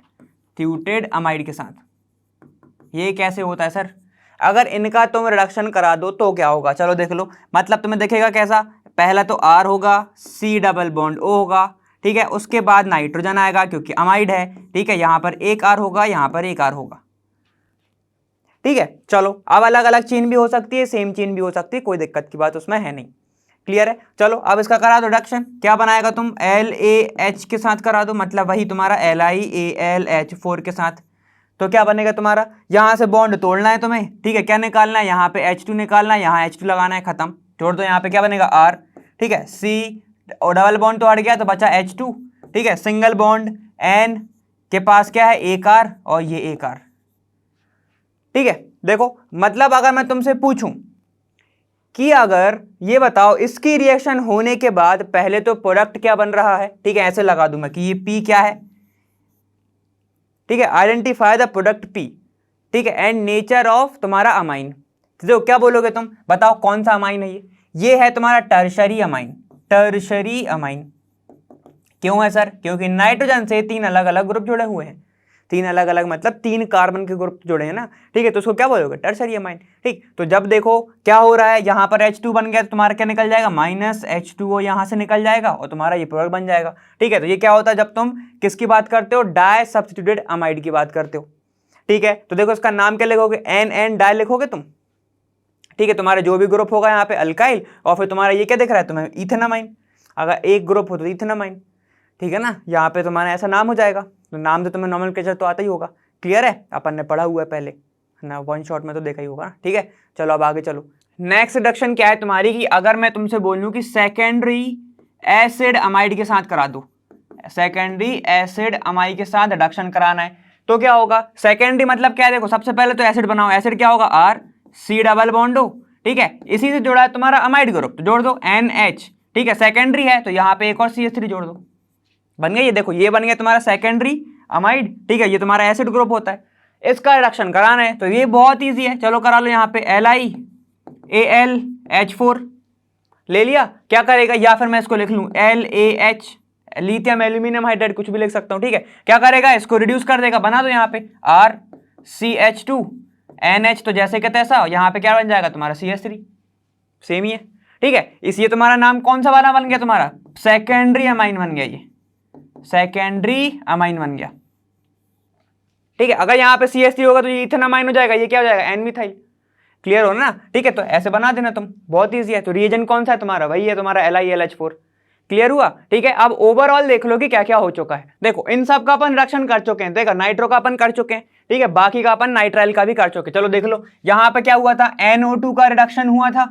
ट्यूटेड अमाइड के साथ, ये कैसे होता है सर, अगर इनका तुम रिडक्शन करा दो तो क्या होगा, चलो देख लो, मतलब तुम्हें देखेगा कैसा, पहला तो R होगा, C डबल बॉन्ड O होगा, ठीक है, उसके बाद नाइट्रोजन आएगा क्योंकि अमाइड है, ठीक है, यहां पर एक R होगा, यहां पर एक R होगा, ठीक है। चलो अब अलग अलग चेन भी हो सकती है, सेम चेन भी हो सकती है, कोई दिक्कत की बात उसमें है नहीं। क्लियर है, चलो अब इसका करा दो रिडक्शन, क्या बनाएगा तुम, LaH के साथ करा दो, मतलब वही तुम्हारा LiAlH4 के साथ, तो क्या बनेगा तुम्हारा, यहां से बॉन्ड तोड़ना है तुम्हें, ठीक है, क्या निकालना है, यहाँ पे H2 निकालना है, यहाँ H2 लगाना है, खत्म, जोड़ दो, यहाँ पे क्या बनेगा R, ठीक है, C और डबल बॉन्ड तो हट गया तो बचा H2, ठीक है, सिंगल बॉन्ड N के पास क्या है, एक R और ये एक R, ठीक है। देखो मतलब अगर मैं तुमसे पूछूं कि अगर ये बताओ इसकी रिएक्शन होने के बाद पहले तो प्रोडक्ट क्या बन रहा है, ठीक है, ऐसे लगा दूं मैं कि ये P क्या है, ठीक है, आइडेंटिफाई द प्रोडक्ट P, ठीक है, एंड नेचर ऑफ तुम्हारा अमाइन, तो क्या बोलोगे तुम, बताओ कौन सा अमाइन है ये है तुम्हारा टर्शरी अमाइन, टर्शरी अमाइन। क्यों है सर, क्योंकि नाइट्रोजन से 3 अलग अलग ग्रुप जुड़े हुए हैं, 3 अलग अलग मतलब 3 कार्बन के ग्रुप जुड़े हैं ना, ठीक है, तो उसको क्या बोलोगे, टर्शरी अमाइन, ठीक। तो जब देखो क्या हो रहा है, यहाँ पर H2 बन गया तो तुम्हारा क्या निकल जाएगा, -H2O यहाँ से निकल जाएगा और तुम्हारा ये प्रोडक्ट बन जाएगा, ठीक है। तो ये क्या होता है जब तुम किसकी बात करते हो, डाई सब्स्टिट्यूटेड अमाइड की बात करते हो, ठीक है। तो देखो इसका नाम क्या लिखोगे, NN डाई लिखोगे तुम, ठीक है, तुम्हारा जो भी ग्रुप होगा यहाँ पे अल्काइल, और फिर तुम्हारा ये क्या दिख रहा है तुम्हें, इथेनामाइन, अगर एक ग्रुप हो तो इथेनामाइन, ठीक है ना, यहाँ पे तुम्हारा ऐसा नाम हो जाएगा, तो नाम से तुम्हें नोमेनक्लेचर तो आता ही होगा। क्लियर है, अपन ने पढ़ा हुआ है पहले ना, वन शॉट में तो देखा ही होगा, ठीक है। चलो अब आगे चलो, नेक्स्ट रिडक्शन क्या है तुम्हारी, कि अगर मैं तुमसे बोलूं कि सेकेंडरी एसिड अमाइड के साथ करा दो, सेकेंडरी एसिड अमाइड के साथ रिडक्शन कराना है तो क्या होगा, सेकेंडरी मतलब क्या है, देखो सबसे पहले तो एसिड बनाओ, एसिड क्या होगा, R C double bond O, ठीक है, इसी से जुड़ा है तुम्हारा अमाइड ग्रुप, तो जोड़ दो NH, ठीक है, सेकेंडरी है तो यहाँ पे एक और CH3 जोड़ दो, बन गया। ये देखो ये बन गया तुम्हारा सेकेंडरी अमाइड, ठीक है, ये तुम्हारा एसिड ग्रुप होता है, इसका रिडक्शन कराना है तो ये बहुत ईजी है, चलो करा लो। यहाँ पे LiAlH4 ले लिया, क्या करेगा, या फिर मैं इसको लिख लूं LaH, लिथियम एल्यूमिनियम हाइड्राइड, कुछ भी लिख सकता हूं, ठीक है। क्या करेगा, इसको रिड्यूस कर देगा, बना दो यहाँ पे RCH2NH, तो जैसे कि तैसा, यहाँ पे क्या बन जाएगा तुम्हारा CH3, सेम ही है, ठीक है। इसलिए तुम्हारा नाम कौन सा वाला बन गया, तुम्हारा सेकेंडरी अमाइन बन गया, ये सेकेंडरी अमाइन बन गया, ठीक है। अगर यहाँ पे CH3 होगा तो ये इथेन अमाइन हो जाएगा, ये क्या हो जाएगा N मिथाइल, क्लियर हो ना, ठीक है। तो ऐसे बना देना तुम, बहुत ईजी है। तो रिएजेंट कौन सा है तुम्हारा, वही है तुम्हारा LiAlH4, क्लियर हुआ, ठीक है। अब ओवरऑल देख लो कि क्या क्या हो चुका है, देखो इन सब का अपन रिडक्शन कर चुके हैं, देखो नाइट्रो का अपन कर चुके हैं, ठीक है, बाकी का अपन नाइट्राइल का भी कर चुके हैं। चलो देख लो यहाँ पे क्या हुआ था, NO2 का रिडक्शन हुआ था,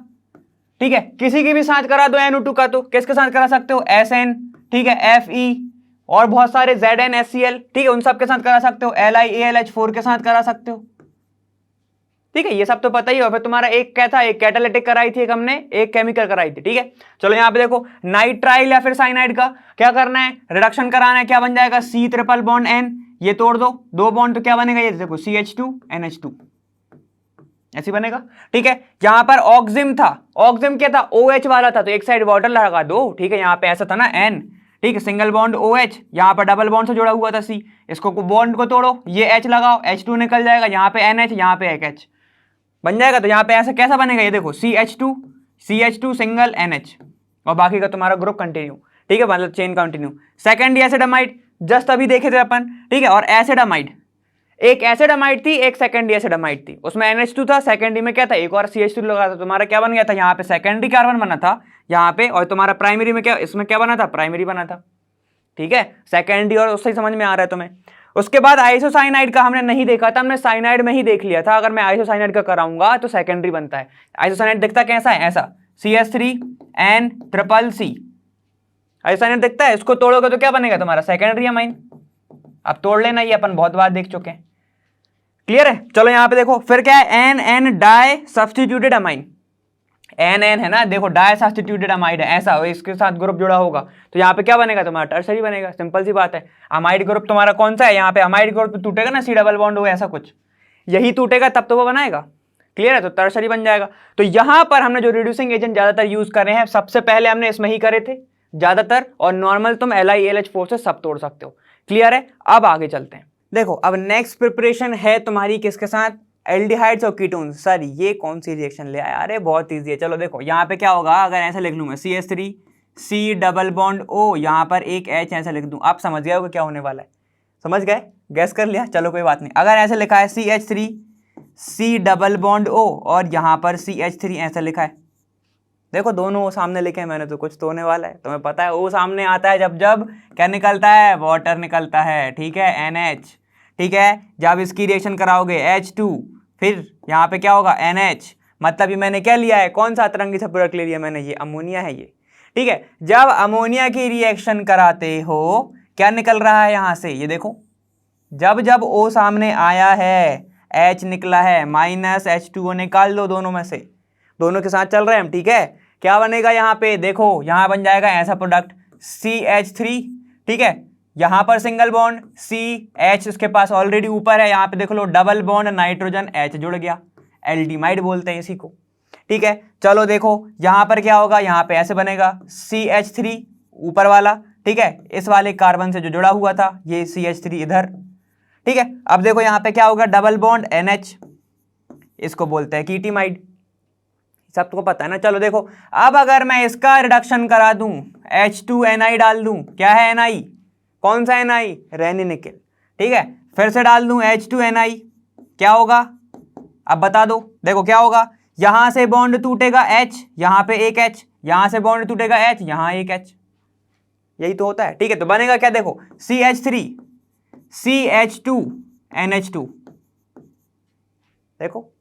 ठीक है, किसी के भी साथ करा दो NO2 का, तो किसके साथ करा सकते हो, SN, ठीक है, Fe और बहुत सारे ZnHCl, ठीक है, उन सब के साथ करा सकते हो, LiAlH4 के साथ करा सकते हो, ठीक है, ये सब तो पता ही हो। फिर तुम्हारा एक क्या था, एक कैटालिटिक कराई थी, एक हमने एक केमिकल कराई थी, ठीक है। चलो यहाँ पे देखो नाइट्राइल या फिर साइनाइड का क्या करना है, रिडक्शन कराना है, क्या बन जाएगा C ट्रिपल बॉन्ड N, ये तोड़ दो, दो बॉन्ड तो क्या बनेगा, ये देखो CH2NH2 ऐसे बनेगा, ठीक है। यहां पर ऑक्सिम था, ऑक्सिम क्या था, OH वाला था, तो एक साइड वाटर लगा दो, ठीक है। यहाँ पे ऐसा था ना N, ठीक है, सिंगल बॉन्ड OH, यहाँ पर डबल बॉन्ड से जुड़ा हुआ था C, इसको बॉन्ड को तोड़ो, ये H लगाओ, H2 निकल जाएगा, यहाँ पे NH, यहाँ पे एक H बन जाएगा। तो यहाँ पे ऐसा कैसा बनेगा, ये देखो CH2 सिंगल NH और बाकी का तुम्हारा ग्रुप कंटिन्यू, ठीक है, मतलब चेन कंटिन्यू। सेकेंड एसिडमाइड जस्ट अभी देखे थे अपन, ठीक है। और एसिडमाइड, एक एसिडमाइड थी, एक सेकेंडरी एसिडमाइड थी, उसमें NH2 था, सेकेंडरी में क्या था, एक और CH2 लगा था, तुम्हारा क्या बन गया था, यहाँ पे सेकेंडरी कार्बन बना था यहाँ पे, और तुम्हारा प्राइमरी में क्या, इसमें क्या बना था, प्राइमरी बना था, ठीक है, सेकेंडरी और उससे ही समझ में आ रहा है तुम्हें। उसके बाद आइसोसाइनाइड का हमने नहीं देखा था, हमने साइनाइड में ही देख लिया था। अगर मैं आइसोसाइनाइड का कराऊंगा तो सेकेंडरी बनता है। आइसोसाइनाइड दिखता कैसा है, ऐसा CH3N+C आइसोसाइनाइड दिखता है, इसको तोड़ोगे तो क्या बनेगा तुम्हारा सेकेंडरी अमाइन। अब तोड़ लेना, ये अपन बहुत बार देख चुके हैं, क्लियर है। चलो यहाँ पे देखो फिर क्या है, NN di substituted amine, NN है ना, देखो डाई सब्स्टिट्यूटेड अमाइड है, ऐसा इसके साथ ग्रुप जुड़ा होगा तो यहाँ पे क्या बनेगा तुम्हारा टर्सरी बनेगा, सिंपल सी बात है। अमाइड ग्रुप तुम्हारा कौन सा है, यहाँ पे अमाइड ग्रुप टूटेगा ना, C डबल बॉन्ड हो ऐसा कुछ, यही टूटेगा तब तो वो बनाएगा, क्लियर है, तो टर्सरी बन जाएगा। तो यहाँ पर हमने जो रिड्यूसिंग एजेंट ज्यादातर यूज कर रहे हैं, सबसे पहले हमने इसमें ही करे थे ज्यादातर, और नॉर्मल तुम LiAlH4 से सब तोड़ सकते हो, क्लियर है। अब आगे चलते हैं, देखो अब नेक्स्ट प्रिपरेशन है तुम्हारी किसके साथ, एल्डिहाइड्स और कीटोन्स। सर ये कौन सी रिएक्शन ले आया, अरे बहुत ईजी है। चलो देखो यहाँ पे क्या होगा, अगर ऐसा लिख लूँ मैं CH3 C double bond O, यहाँ पर एक H ऐसा लिख दूँ, आप समझ गए हो क्या होने वाला है, समझ गए, गैस कर लिया, चलो कोई बात नहीं। अगर ऐसे लिखा है CH3 C double bond O और यहाँ पर CH3 ऐसा लिखा है, देखो दोनों सामने लिखे हैं मैंने, तो कुछ तो होने वाला है, तुम्हें पता है O सामने आता है जब जब क्या निकलता है, वाटर निकलता है, ठीक है, NH, ठीक है। जब इसकी रिएक्शन कराओगे H2, फिर यहाँ पे क्या होगा NH, मतलब ये मैंने क्या लिया है, कौन सा अतरंगी सा प्रोडक्ट ले लिया मैंने, ये अमोनिया है ये, ठीक है। जब अमोनिया की रिएक्शन कराते हो क्या निकल रहा है यहाँ से, ये देखो, जब जब O सामने आया है H निकला है, -H2O निकाल दो दोनों में से, दोनों के साथ चल रहे हैं हम, ठीक है। क्या बनेगा यहाँ पे, देखो यहाँ बन जाएगा ऐसा प्रोडक्ट CH3, ठीक है, यहाँ पर सिंगल बॉन्ड CH इसके पास ऑलरेडी ऊपर है, यहाँ पे देख लो डबल बॉन्ड नाइट्रोजन H जुड़ गया, एल्डिमाइड बोलते हैं इसी को, ठीक है। चलो देखो यहाँ पर क्या होगा, यहाँ पे ऐसे बनेगा CH3 ऊपर वाला, ठीक है, इस वाले कार्बन से जो जुड़ा हुआ था ये CH3 इधर, ठीक है। अब देखो यहाँ पे क्या होगा, डबल बॉन्ड NH, इसको बोलते हैं कीटीमाइड, सबको पता है ना। चलो देखो अब अगर मैं इसका रिडक्शन करा दूं, H2Ni डाल दूं, क्या है Ni, कौन सा Ni, रेनी निकल, ठीक है। फिर से डाल दूं H2Ni, क्या होगा, अब बता दो, देखो क्या होगा, यहां से बॉन्ड टूटेगा H, यहां पे एक H, यहां से बॉन्ड टूटेगा H, यहां एक H, यही तो होता है, ठीक है। तो बनेगा क्या, देखो CH3 CH2NH2, देखो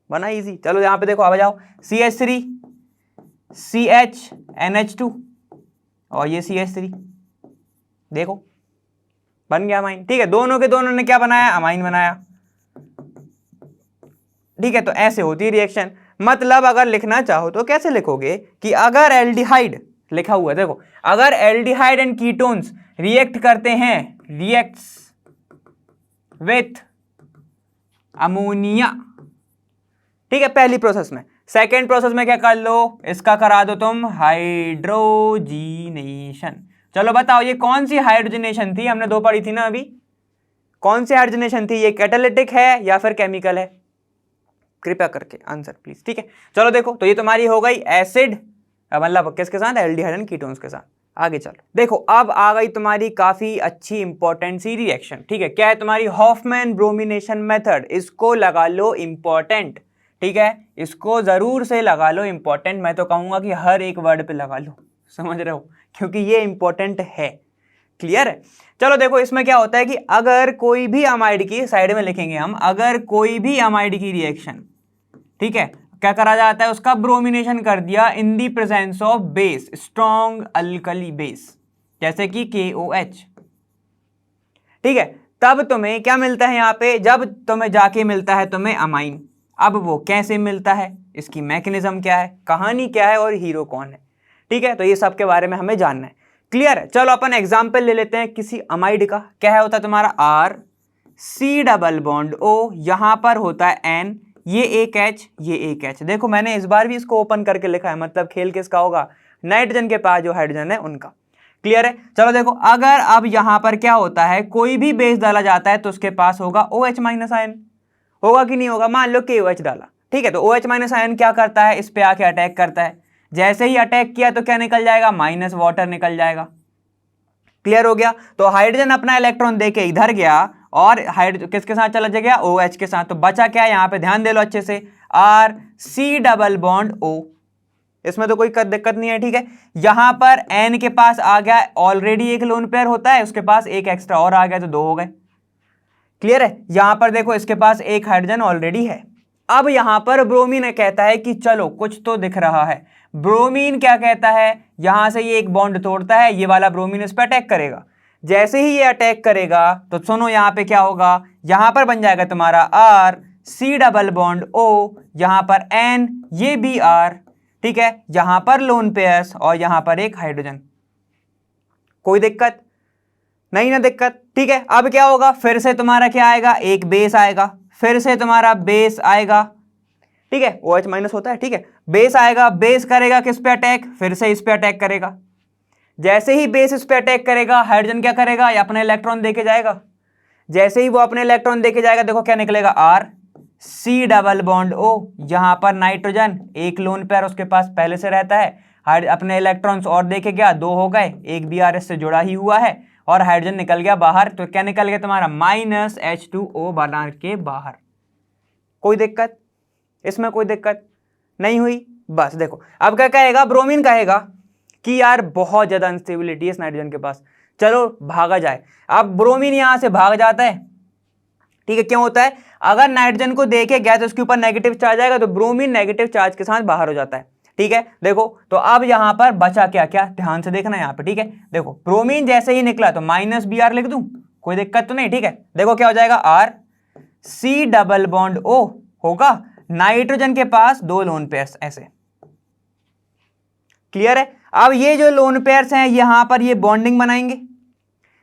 बना इजी। चलो यहाँ पे देखो, अब जाओ CH3 CHNH2 और ये CH3, देखो बन गया अमाइन, ठीक है। दोनों के दोनों ने क्या बनाया, अमाइन बनाया, ठीक है। तो ऐसे होती है रिएक्शन। मतलब अगर लिखना चाहो तो कैसे लिखोगे कि अगर एल्डिहाइड लिखा हुआ है, देखो अगर एल्डिहाइड एंड कीटोन्स रिएक्ट करते हैं, रिएक्ट्स विथ अमोनिया, ठीक है, पहली प्रोसेस में। सेकेंड प्रोसेस में क्या कर लो, इसका करा दो तुम हाइड्रोजीनेशन। चलो बताओ ये कौन सी हाइड्रोजनेशन थी, हमने दो पढ़ी थी ना अभी, कौन सी हाइड्रोजनेशन थी, ये कैटालिटिक है या फिर केमिकल है, कृपया करके आंसर प्लीज। ठीक है, चलो देखो तो ये तुम्हारी हो गई एसिड, मतलब किसके साथ, एल्डिहाइड एंड कीटोन्स के साथ। आगे चलो देखो, अब आ गई तुम्हारी काफी अच्छी इंपॉर्टेंट सी रिएक्शन। ठीक है, क्या है तुम्हारी, हॉफमैन ब्रोमिनेशन मेथड। इसको लगा लो इंपॉर्टेंट, ठीक है, इसको जरूर से लगा लो इंपॉर्टेंट। मैं तो कहूंगा कि हर एक वर्ड पे लगा लो, समझ रहे हो, क्योंकि ये इंपॉर्टेंट है। क्लियर है, चलो देखो इसमें क्या होता है कि अगर कोई भी अमाइड की, साइड में लिखेंगे हम, अगर कोई भी अमाइड की रिएक्शन, ठीक है, क्या करा जाता है, उसका ब्रोमिनेशन कर दिया in the presence of base, strong alkali base, जैसे कि KOH, ठीक है, तब तुम्हें क्या मिलता है यहाँ पे, जब तुम्हें जाके मिलता है तुम्हें अमाइन। अब वो कैसे मिलता है, इसकी मैकेनिज्म क्या है, कहानी क्या है और हीरो कौन है, ठीक है, तो ये सब के बारे में हमें जानना है। क्लियर है, चलो अपन एग्जाम्पल ले लेते हैं किसी अमाइड का। क्या है होता है तुम्हारा RC डबल बॉन्ड O, यहां पर होता है N, ये एक H, ये एक H। देखो मैंने इस बार भी इसको ओपन करके लिखा है, मतलब खेल किसका होगा, नाइट्रोजन के पास जो हाइड्रोजन है उनका। क्लियर है, चलो देखो अगर अब यहां पर क्या होता है, कोई भी बेस डाला जाता है तो उसके पास होगा OH माइनस आयन, होगा कि नहीं होगा, मान लो KOH डाला, ठीक है, तो OH माइनस आयन क्या करता है, इस पे आके अटैक करता है, जैसे ही अटैक किया तो क्या निकल जाएगा, माइनस वाटर निकल जाएगा। क्लियर हो गया, तो हाइड्रोजन अपना इलेक्ट्रॉन देके इधर गया और किसके साथ चला गया, OH के साथ, तो बचा क्या है, यहां पे ध्यान दे लो अच्छे से, RC डबल बॉन्ड O, इसमें तो कोई दिक्कत नहीं है। ठीक है, यहां पर N के पास आ गया, ऑलरेडी एक लोन पेयर होता है, उसके पास एक एक्स्ट्रा और आ गया तो दो हो गए। क्लियर है, यहां पर देखो इसके पास एक हाइड्रोजन ऑलरेडी है। अब यहां पर ब्रोमीन कहता है कि चलो कुछ तो दिख रहा है। ब्रोमीन क्या कहता है, यहां से ये एक बॉन्ड तोड़ता है, ये वाला ब्रोमीन इस पर अटैक करेगा, जैसे ही ये अटैक करेगा तो सुनो यहां पे क्या होगा, यहां पर बन जाएगा तुम्हारा RC डबल बॉन्ड O, यहां पर N, ये Br, ठीक है, यहां पर लोन पेयर्स और यहां पर एक हाइड्रोजन। कोई दिक्कत नहीं ना, दिक्कत, ठीक है। अब क्या होगा, फिर से तुम्हारा क्या आएगा, एक बेस आएगा, फिर से तुम्हारा बेस आएगा, ठीक है, OH माइनस होता है, ठीक है, बेस आएगा, बेस करेगा किस पे अटैक, फिर से इस पे अटैक करेगा, जैसे ही बेस इस पे अटैक करेगा हाइड्रोजन क्या करेगा, या अपने इलेक्ट्रॉन देके जाएगा, जैसे ही वो अपने इलेक्ट्रॉन देके जाएगा देखो क्या निकलेगा, RC डबल बॉन्ड O, यहां पर नाइट्रोजन एक लोन पेयर उसके पास पहले से रहता है, अपने इलेक्ट्रॉन्स और देके गया, दो हो गए, एक Br से जुड़ा ही हुआ है और हाइड्रोजन निकल गया बाहर, तो क्या निकल गया तुम्हारा, -H2O बना के बाहर। कोई दिक्कत, इसमें कोई दिक्कत नहीं हुई। बस देखो अब क्या कहेगा, ब्रोमीन कहेगा कि यार बहुत ज्यादा अनस्टेबिलिटी है इस नाइट्रोजन के पास, चलो भागा जाए। अब ब्रोमीन यहां से भाग जाता है, ठीक है, क्यों होता है, अगर नाइट्रोजन को देखे गया तो उसके ऊपर नेगेटिव चार्ज आएगा, तो ब्रोमीन नेगेटिव चार्ज के साथ बाहर हो जाता है। ठीक है, देखो तो अब यहां पर बचा क्या क्या, ध्यान से देखना यहां पे, ठीक है, देखो ब्रोमीन जैसे ही निकला तो -Br लिख दूं, कोई दिक्कत तो नहीं। ठीक है, देखो क्या हो जाएगा, RC डबल बॉन्ड O होगा, नाइट्रोजन के पास दो लोन पेयर्स ऐसे। क्लियर है, अब ये जो लोन पेयर्स हैं यहां पर ये बॉन्डिंग बनाएंगे,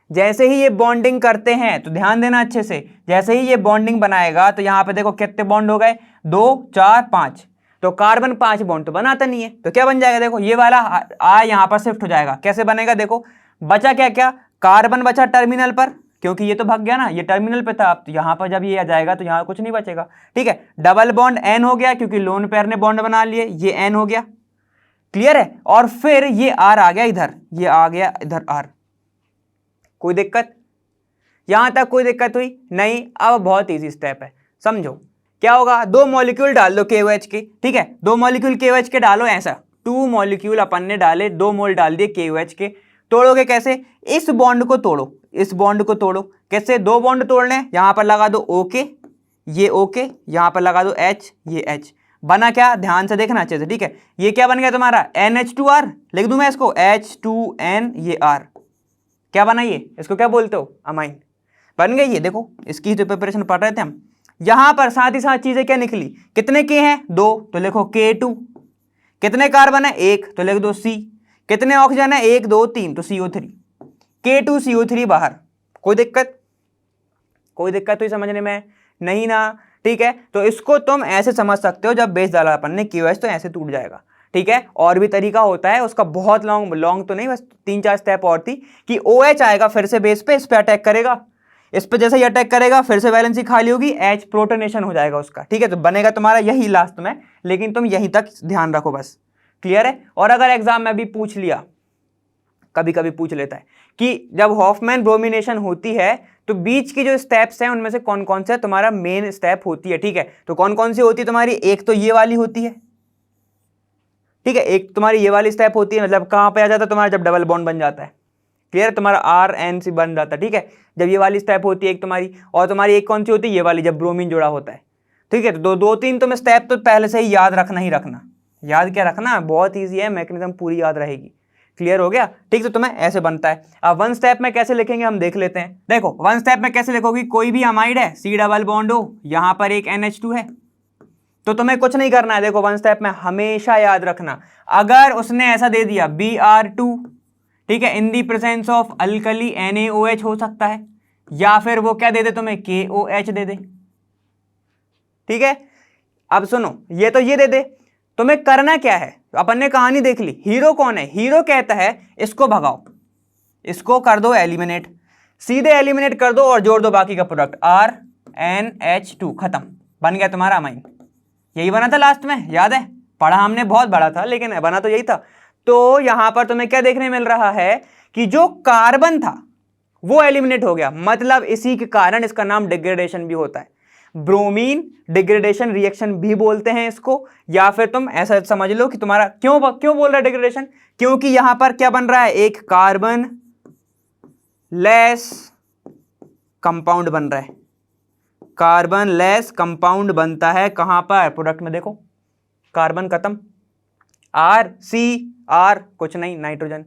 जैसे ही ये बॉन्डिंग करते हैं तो ध्यान देना अच्छे से, जैसे ही ये बॉन्डिंग बनाएगा तो यहां पे देखो कितने बॉन्ड हो गए, 2 4 5, तो कार्बन 5 बॉन्ड तो बनाता नहीं है, तो क्या बन जाएगा, देखो ये वाला यहां पर शिफ्ट हो जाएगा। कैसे बनेगा, देखो बचा क्या क्या, कार्बन बचा टर्मिनल पर, क्योंकि ये तो भाग गया ना, ये टर्मिनल पे था, तो यहां पर जब ये आ जाएगा तो यहां कुछ नहीं बचेगा। ठीक है, डबल बॉन्ड N हो गया, क्योंकि लोन पेयर ने बॉन्ड बना लिए, ये N हो गया। क्लियर है, और फिर ये R आ गया इधर, ये आ गया इधर R। कोई दिक्कत, यहां तक कोई दिक्कत हुई नहीं। अब बहुत इजी स्टेप है, समझो क्या होगा, दो मॉलिक्यूल डाल दो KOH के, ठीक है, दो मॉलिक्यूल KOH के डालो, ऐसा 2 मॉलिक्यूल अपन ने डाले, 2 मोल डाल दिए KOH के। तोड़ोगे कैसे, इस बॉन्ड को तोड़ो, इस बॉन्ड को तोड़ो, कैसे, दो बॉन्ड तोड़ने, यहां पर लगा दो OK, ये OK, यहां पर लगा दो H, ये H, बना क्या, ध्यान से देखना अच्छे से, ठीक है, ये क्या बन गया तुम्हारा, NH2R, लिख दूं मैं इसको, H2N, ये R, क्या बना ये, इसको क्या बोलते हो, अमाइन, बन गई ये। देखो इसकी तो प्रिपरेशन पढ़ रहे थे हम, यहां पर साथ ही साथ चीजें क्या निकली, कितने के हैं 2 तो लिखो K2, कितने कार्बन है 1 तो लिख दो C, कितने ऑक्सीजन है 1 2 3 तो CO3, K2CO3 बाहर। कोई दिक्कत, कोई दिक्कत हुई समझने में? नहीं ना, ठीक है। तो इसको तुम ऐसे समझ सकते हो, जब बेस डाला अपन ने KOH तो ऐसे टूट जाएगा, ठीक है। और भी तरीका होता है उसका, बहुत लॉन्ग तो नहीं, बस 3-4 स्टेप और थी कि OH आएगा फिर से बेस पे, इस पे अटैक करेगा, इस पे जैसे ही अटैक करेगा फिर से वैलेंसी खाली होगी, H प्रोटोनेशन हो जाएगा उसका, ठीक है। तो बनेगा तुम्हारा यही लास्ट में, लेकिन तुम यहीं तक ध्यान रखो बस, क्लियर है। और अगर एग्जाम में भी पूछ लिया, कभी कभी पूछ लेता है कि जब हॉफमैन ब्रोमिनेशन होती है तो बीच की जो स्टेप्स हैं उनमें से कौन कौन से तुम्हारा मेन स्टेप होती है, ठीक है। तो कौन कौन सी होती है तुम्हारी, एक तो ये वाली होती है, ठीक है, एक तुम्हारी ये वाली स्टेप होती है, मतलब कहां पे आ जाता है तुम्हारा, जब डबल बॉन्ड बन जाता है, क्लियर, तुम्हारा RNC बन जाता है, ठीक है, जब ये वाली स्टेप होती है एक तुम्हारी। और तुम्हारी एक कौन सी होती है, ये वाली, जब ब्रोमीन जुड़ा होता है, ठीक है। तो 2-3 तुम्हें स्टेप तो पहले से ही याद रखना ही रखना, याद क्या रखना, बहुत ईजी है, मैकेनिज्म पूरी याद रहेगी, क्लियर हो गया, ठीक। तो तुम्हें ऐसे बनता है। अब 1 स्टेप में कैसे लिखेंगे हम देख लेते हैं। देखो 1 स्टेप में कैसे लिखोगी, कोई भी अमाइड है, C डबल बॉन्ड हो, यहां पर एक NH2 है, तो तुम्हें कुछ नहीं करना है। देखो 1 स्टेप में हमेशा याद रखना, अगर उसने ऐसा दे दिया Br2, ठीक है, in the presence of alkali NaOH हो सकता है, या फिर वो क्या दे दे तुम्हें, KOH दे दे, ठीक है। अब सुनो, ये तो ये दे दे, तुम्हें करना क्या है, अपन ने कहानी देख ली, हीरो कौन है, हीरो कहता है इसको भगाओ, इसको कर दो एलिमिनेट, सीधे एलिमिनेट कर दो और जोड़ दो बाकी का प्रोडक्ट RNH2, खत्म, बन गया तुम्हारा अमाइन। यही बना था लास्ट में, याद है, पढ़ा हमने, बहुत बड़ा था लेकिन बना तो यही था। तो यहां पर तुम्हें क्या देखने मिल रहा है कि जो कार्बन था वो एलिमिनेट हो गया, मतलब इसी के कारण इसका नाम डिग्रेडेशन भी होता है, ब्रोमीन डिग्रेडेशन रिएक्शन भी बोलते हैं इसको। या फिर तुम ऐसा समझ लो कि तुम्हारा क्यों बोल रहा है डिग्रेडेशन, क्योंकि यहां पर क्या बन रहा है, एक कार्बन लेस कंपाउंड बन रहा है, कार्बन लेस कंपाउंड बनता है कहां पर, प्रोडक्ट में देखो, कार्बन खत्म, R कुछ नहीं, नाइट्रोजन,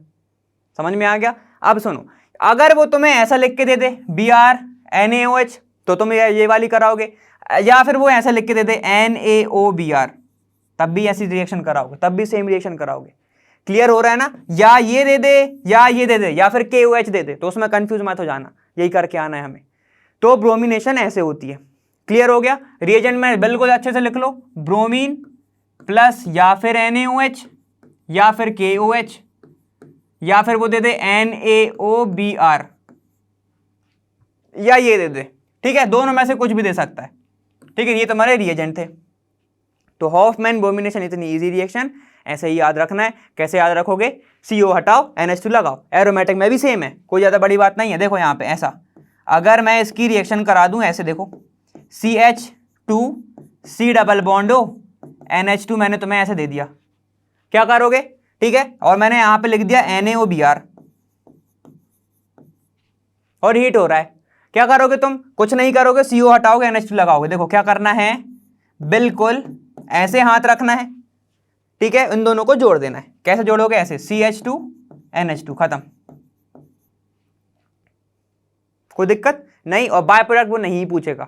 समझ में आ गया। अब सुनो, अगर वो तुम्हें ऐसा लिख के दे दे Br NaOH तो तुम ये वाली कराओगे, या फिर वो ऐसा लिख के दे दे NaOBr तब भी ऐसी रिएक्शन कराओगे, तब भी सेम रिएक्शन कराओगे, क्लियर हो रहा है ना। या ये दे दे या ये दे दे या फिर KOH दे दे, तो उसमें कंफ्यूज मत हो जाना, यही करके आना है हमें। तो ब्रोमिनेशन ऐसे होती है, क्लियर हो गया। रिएजेंट में बिल्कुल अच्छे से लिख लो, ब्रोमीन प्लस या फिर NaOH या फिर KOH या फिर वो दे दे NaOBr या ये दे दे, ठीक है, दोनों में से कुछ भी दे सकता है, ठीक है। ये तुम्हारे रिएजेंट थे। तो हॉफमैन ब्रोमिनेशन इतनी इजी रिएक्शन, ऐसे ही याद रखना है। कैसे याद रखोगे, CO हटाओ NH2 लगाओ, एरोमेटिक में भी सेम है, कोई ज्यादा बड़ी बात नहीं है। देखो यहाँ पे ऐसा, अगर मैं इसकी रिएक्शन करा दूं ऐसे, देखो CH2 C डबल बॉन्ड हो, NH2 मैंने तुम्हें ऐसे दे दिया, क्या करोगे, ठीक है, और मैंने यहां पे लिख दिया NaOBr और हीट हो रहा है, क्या करोगे तुम, कुछ नहीं करोगे, CO हटाओगे NH2 लगाओगे। देखो क्या करना है, बिल्कुल ऐसे हाथ रखना है, ठीक है, इन दोनों को जोड़ देना है। कैसे जोड़ोगे, ऐसे CH2 NH2, खत्म, कोई दिक्कत नहीं। और बाय प्रोडक्ट वो नहीं पूछेगा,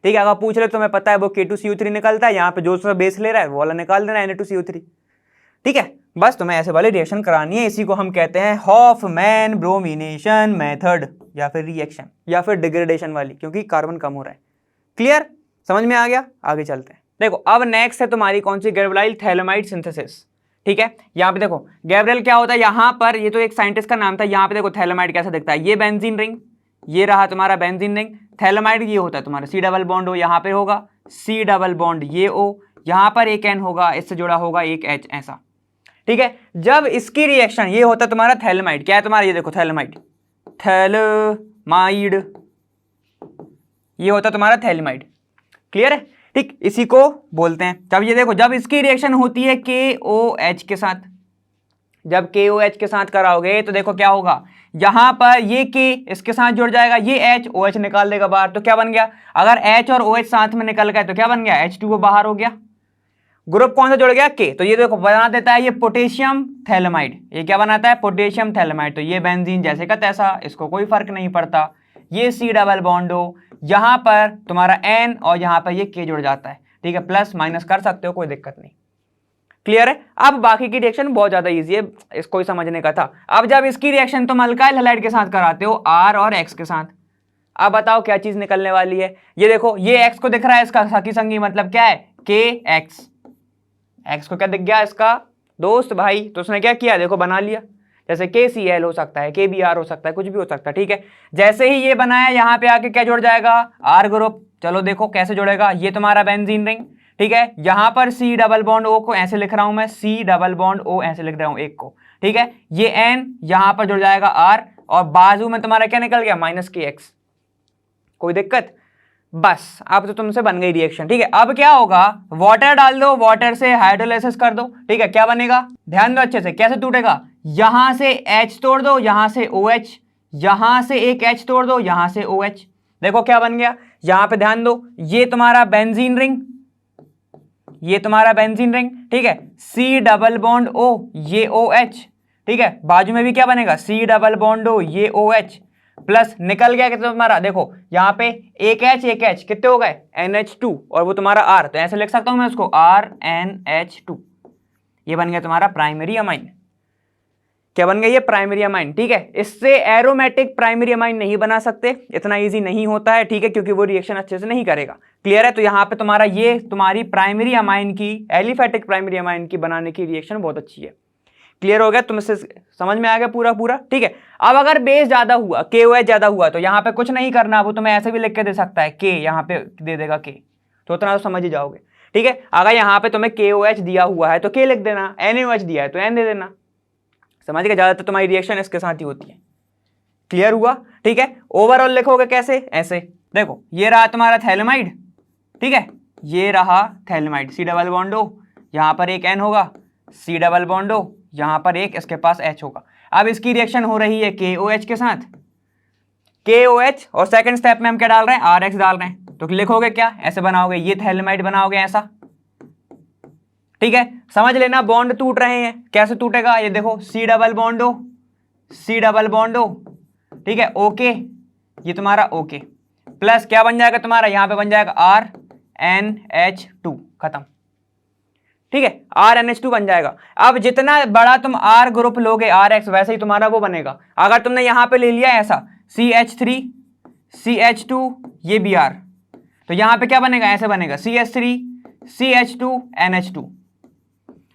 ठीक है, अगर पूछ रहे तो तुम्हें पता है वो K2CO3 निकलता है, यहाँ पे जो सा बेस ले रहा है वो वाला निकाल देना Na2CO3, ठीक है। बस तुम्हें ऐसे वाली रिएक्शन करानी है, इसी को हम कहते हैं हॉफमैन ब्रोमिनेशन मेथड, या फिर रिएक्शन, या फिर डिग्रेडेशन वाली, क्योंकि कार्बन कम हो रहा है, क्लियर, समझ में आ गया। आगे चलते हैं। देखो अब नेक्स्ट है तुम्हारी कौन सी, गैब्रियल थैलेमाइड सिंथेसिस, ठीक है। यहाँ पे देखो गैब्रियल क्या होता है, यहाँ पर ये तो एक साइंटिस्ट का नाम था, यहाँ पे देखो थैलेमाइड कैसा दिखता है, ये बेंजीन रिंग, ये रहा तुम्हारा बेंजीन रिंग, थैलेमाइड ये होता है तुम्हारा C डबल बॉन्ड हो, यहाँ पे होगा C डबल बॉन्ड ये O, यहाँ पर एक N होगा, इससे जुड़ा होगा एक H, ऐसा, ठीक है। जब इसकी रिएक्शन, ये होता है तुम्हारा थैलेमाइड, क्या है तुम्हारा, ये देखो थैलेमाइड, थैलेमाइड, ये होता है तुम्हारा थैलेमाइड, क्लियर है, ठीक, इसी को बोलते हैं। जब ये देखो, जब इसकी रिएक्शन होती है KOH के साथ, जब KOH के साथ कराओगे तो देखो क्या होगा, यहां पर ये K इसके साथ जुड़ जाएगा, ये H, OH निकाल देगा बाहर, तो क्या बन गया, अगर H और OH साथ में निकल गए तो क्या बन गया, H2O बाहर हो गया, ग्रुप कौन सा जुड़ गया, K, तो ये देखो बना देता है ये पोटेशियम थैलेमाइड, ये क्या बनाता है, पोटेशियम थैलेमाइड। तो ये बेंजीन जैसे का तैसा, इसको कोई फर्क नहीं पड़ता, ये C डबल बॉन्ड हो, यहाँ पर तुम्हारा n और यहाँ पर ये k जुड़ जाता है, ठीक है, प्लस माइनस कर सकते हो, कोई दिक्कत नहीं। क्लियर है? अब बाकी की रिएक्शन बहुत ज्यादा इजी है, इसको ही समझने का था। अब जब इसकी रिएक्शन तुम अल्काइल हैलाइड के साथ कराते हो R और X के साथ, अब बताओ क्या चीज निकलने वाली है। ये देखो, ये X को दिख रहा है, इसका सखी संगी मतलब क्या है, KX। X को क्या दिख गया इसका दोस्त भाई, तो उसने क्या किया, देखो बना लिया। जैसे KCl हो सकता है, KBr हो सकता है, कुछ भी हो सकता है, ठीक है। जैसे ही ये बनाया, यहाँ पे आके क्या जुड़ जाएगा, R ग्रुप। चलो देखो कैसे जुड़ेगा, ये तुम्हारा बेंजीन रिंग, ठीक है। यहाँ पर C डबल बॉन्ड O को ऐसे लिख रहा हूं मैं, C डबल बॉन्ड O ऐसे लिख रहा हूं एक को, ठीक है। ये N यहाँ पर जुड़ जाएगा R, और बाजू में तुम्हारा क्या निकल गया, माइनस KX। कोई दिक्कत? बस अब तो तुमसे बन गई रिएक्शन, ठीक है। अब क्या होगा, वाटर डाल दो, वाटर से हाइड्रोलाइसिस कर दो, ठीक है। क्या बनेगा, ध्यान दो अच्छे से, कैसे टूटेगा, यहां से H तोड़ दो, यहां से OH, यहां से एक H तोड़ दो, यहां से OH। देखो क्या बन गया, यहां पे ध्यान दो, ये तुम्हारा बेंजीन रिंग, ये तुम्हारा बेंजीन रिंग, ठीक है। C डबल बॉन्ड O, ये OH, ठीक है। बाजू में भी क्या बनेगा, C डबल बॉन्ड O, ये OH, प्लस निकल गया कितना तुम्हारा, देखो यहाँ पे एक H कितने हो गए, NH2, और वो तुम्हारा R, तो ऐसे लिख सकता हूं मैं उसको RNH2। ये बन गया तुम्हारा प्राइमरी अमाइन। क्या बन गया, ये प्राइमरी अमाइन, ठीक है। इससे एरोमेटिक प्राइमरी अमाइन नहीं बना सकते, इतना इजी नहीं होता है, ठीक है, क्योंकि वो रिएक्शन अच्छे से नहीं करेगा। क्लियर है? तो यहाँ पे तुम्हारा ये तुम्हारी प्राइमरी अमाइन की, एलिफेटिक प्राइमरी अमाइन की बनाने की रिएक्शन बहुत अच्छी है। क्लियर हो गया, तुम इससे समझ में आ गया पूरा पूरा, ठीक है। अब अगर बेस ज्यादा हुआ, KOH ज्यादा हुआ, तो यहाँ पे कुछ नहीं करना, वो तुम्हें ऐसे भी लिख के दे सकता है, K यहाँ पे दे देगा K, तो उतना तो समझ ही जाओगे, ठीक है। अगर यहाँ पे तुम्हें KOH दिया हुआ है तो K लिख देना, NaOH दिया है तो N दे देना, समझ गए। ज्यादातर तुम्हारी रिएक्शन इसके साथ ही होती है। क्लियर हुआ, ठीक है। ओवरऑल लिखोगे कैसे, ऐसे देखो, ये रहा तुम्हारा थैलेमाइड, ठीक है, ये रहा phthalimide, C double bond O, यहाँ पर एक N होगा, C डबल बॉन्ड O, यहाँ पर एक इसके पास H होगा। अब इसकी रिएक्शन हो रही है KOH के साथ, KOH, और सेकंड स्टेप में हम क्या डाल रहे हैं, RX डाल रहे हैं, तो लिखोगे क्या, ऐसे बनाओगे, ये थैलेमाइड बनाओगे ऐसा, ठीक है। समझ लेना बॉन्ड टूट रहे हैं, कैसे टूटेगा, ये देखो, C double bond O, C double bond O, ठीक है, ओके, ये तुम्हारा ओके, प्लस क्या बन जाएगा तुम्हारा, यहां पे बन जाएगा RNH2, खत्म, ठीक है, RNH2 बन जाएगा। अब जितना बड़ा तुम R ग्रुप लोगे, RX, वैसे ही तुम्हारा वो बनेगा। अगर तुमने यहां पे ले लिया ऐसा CH3 CH2, ये Br, तो यहां पे क्या बनेगा, ऐसे बनेगा CH3 CH2 NH2।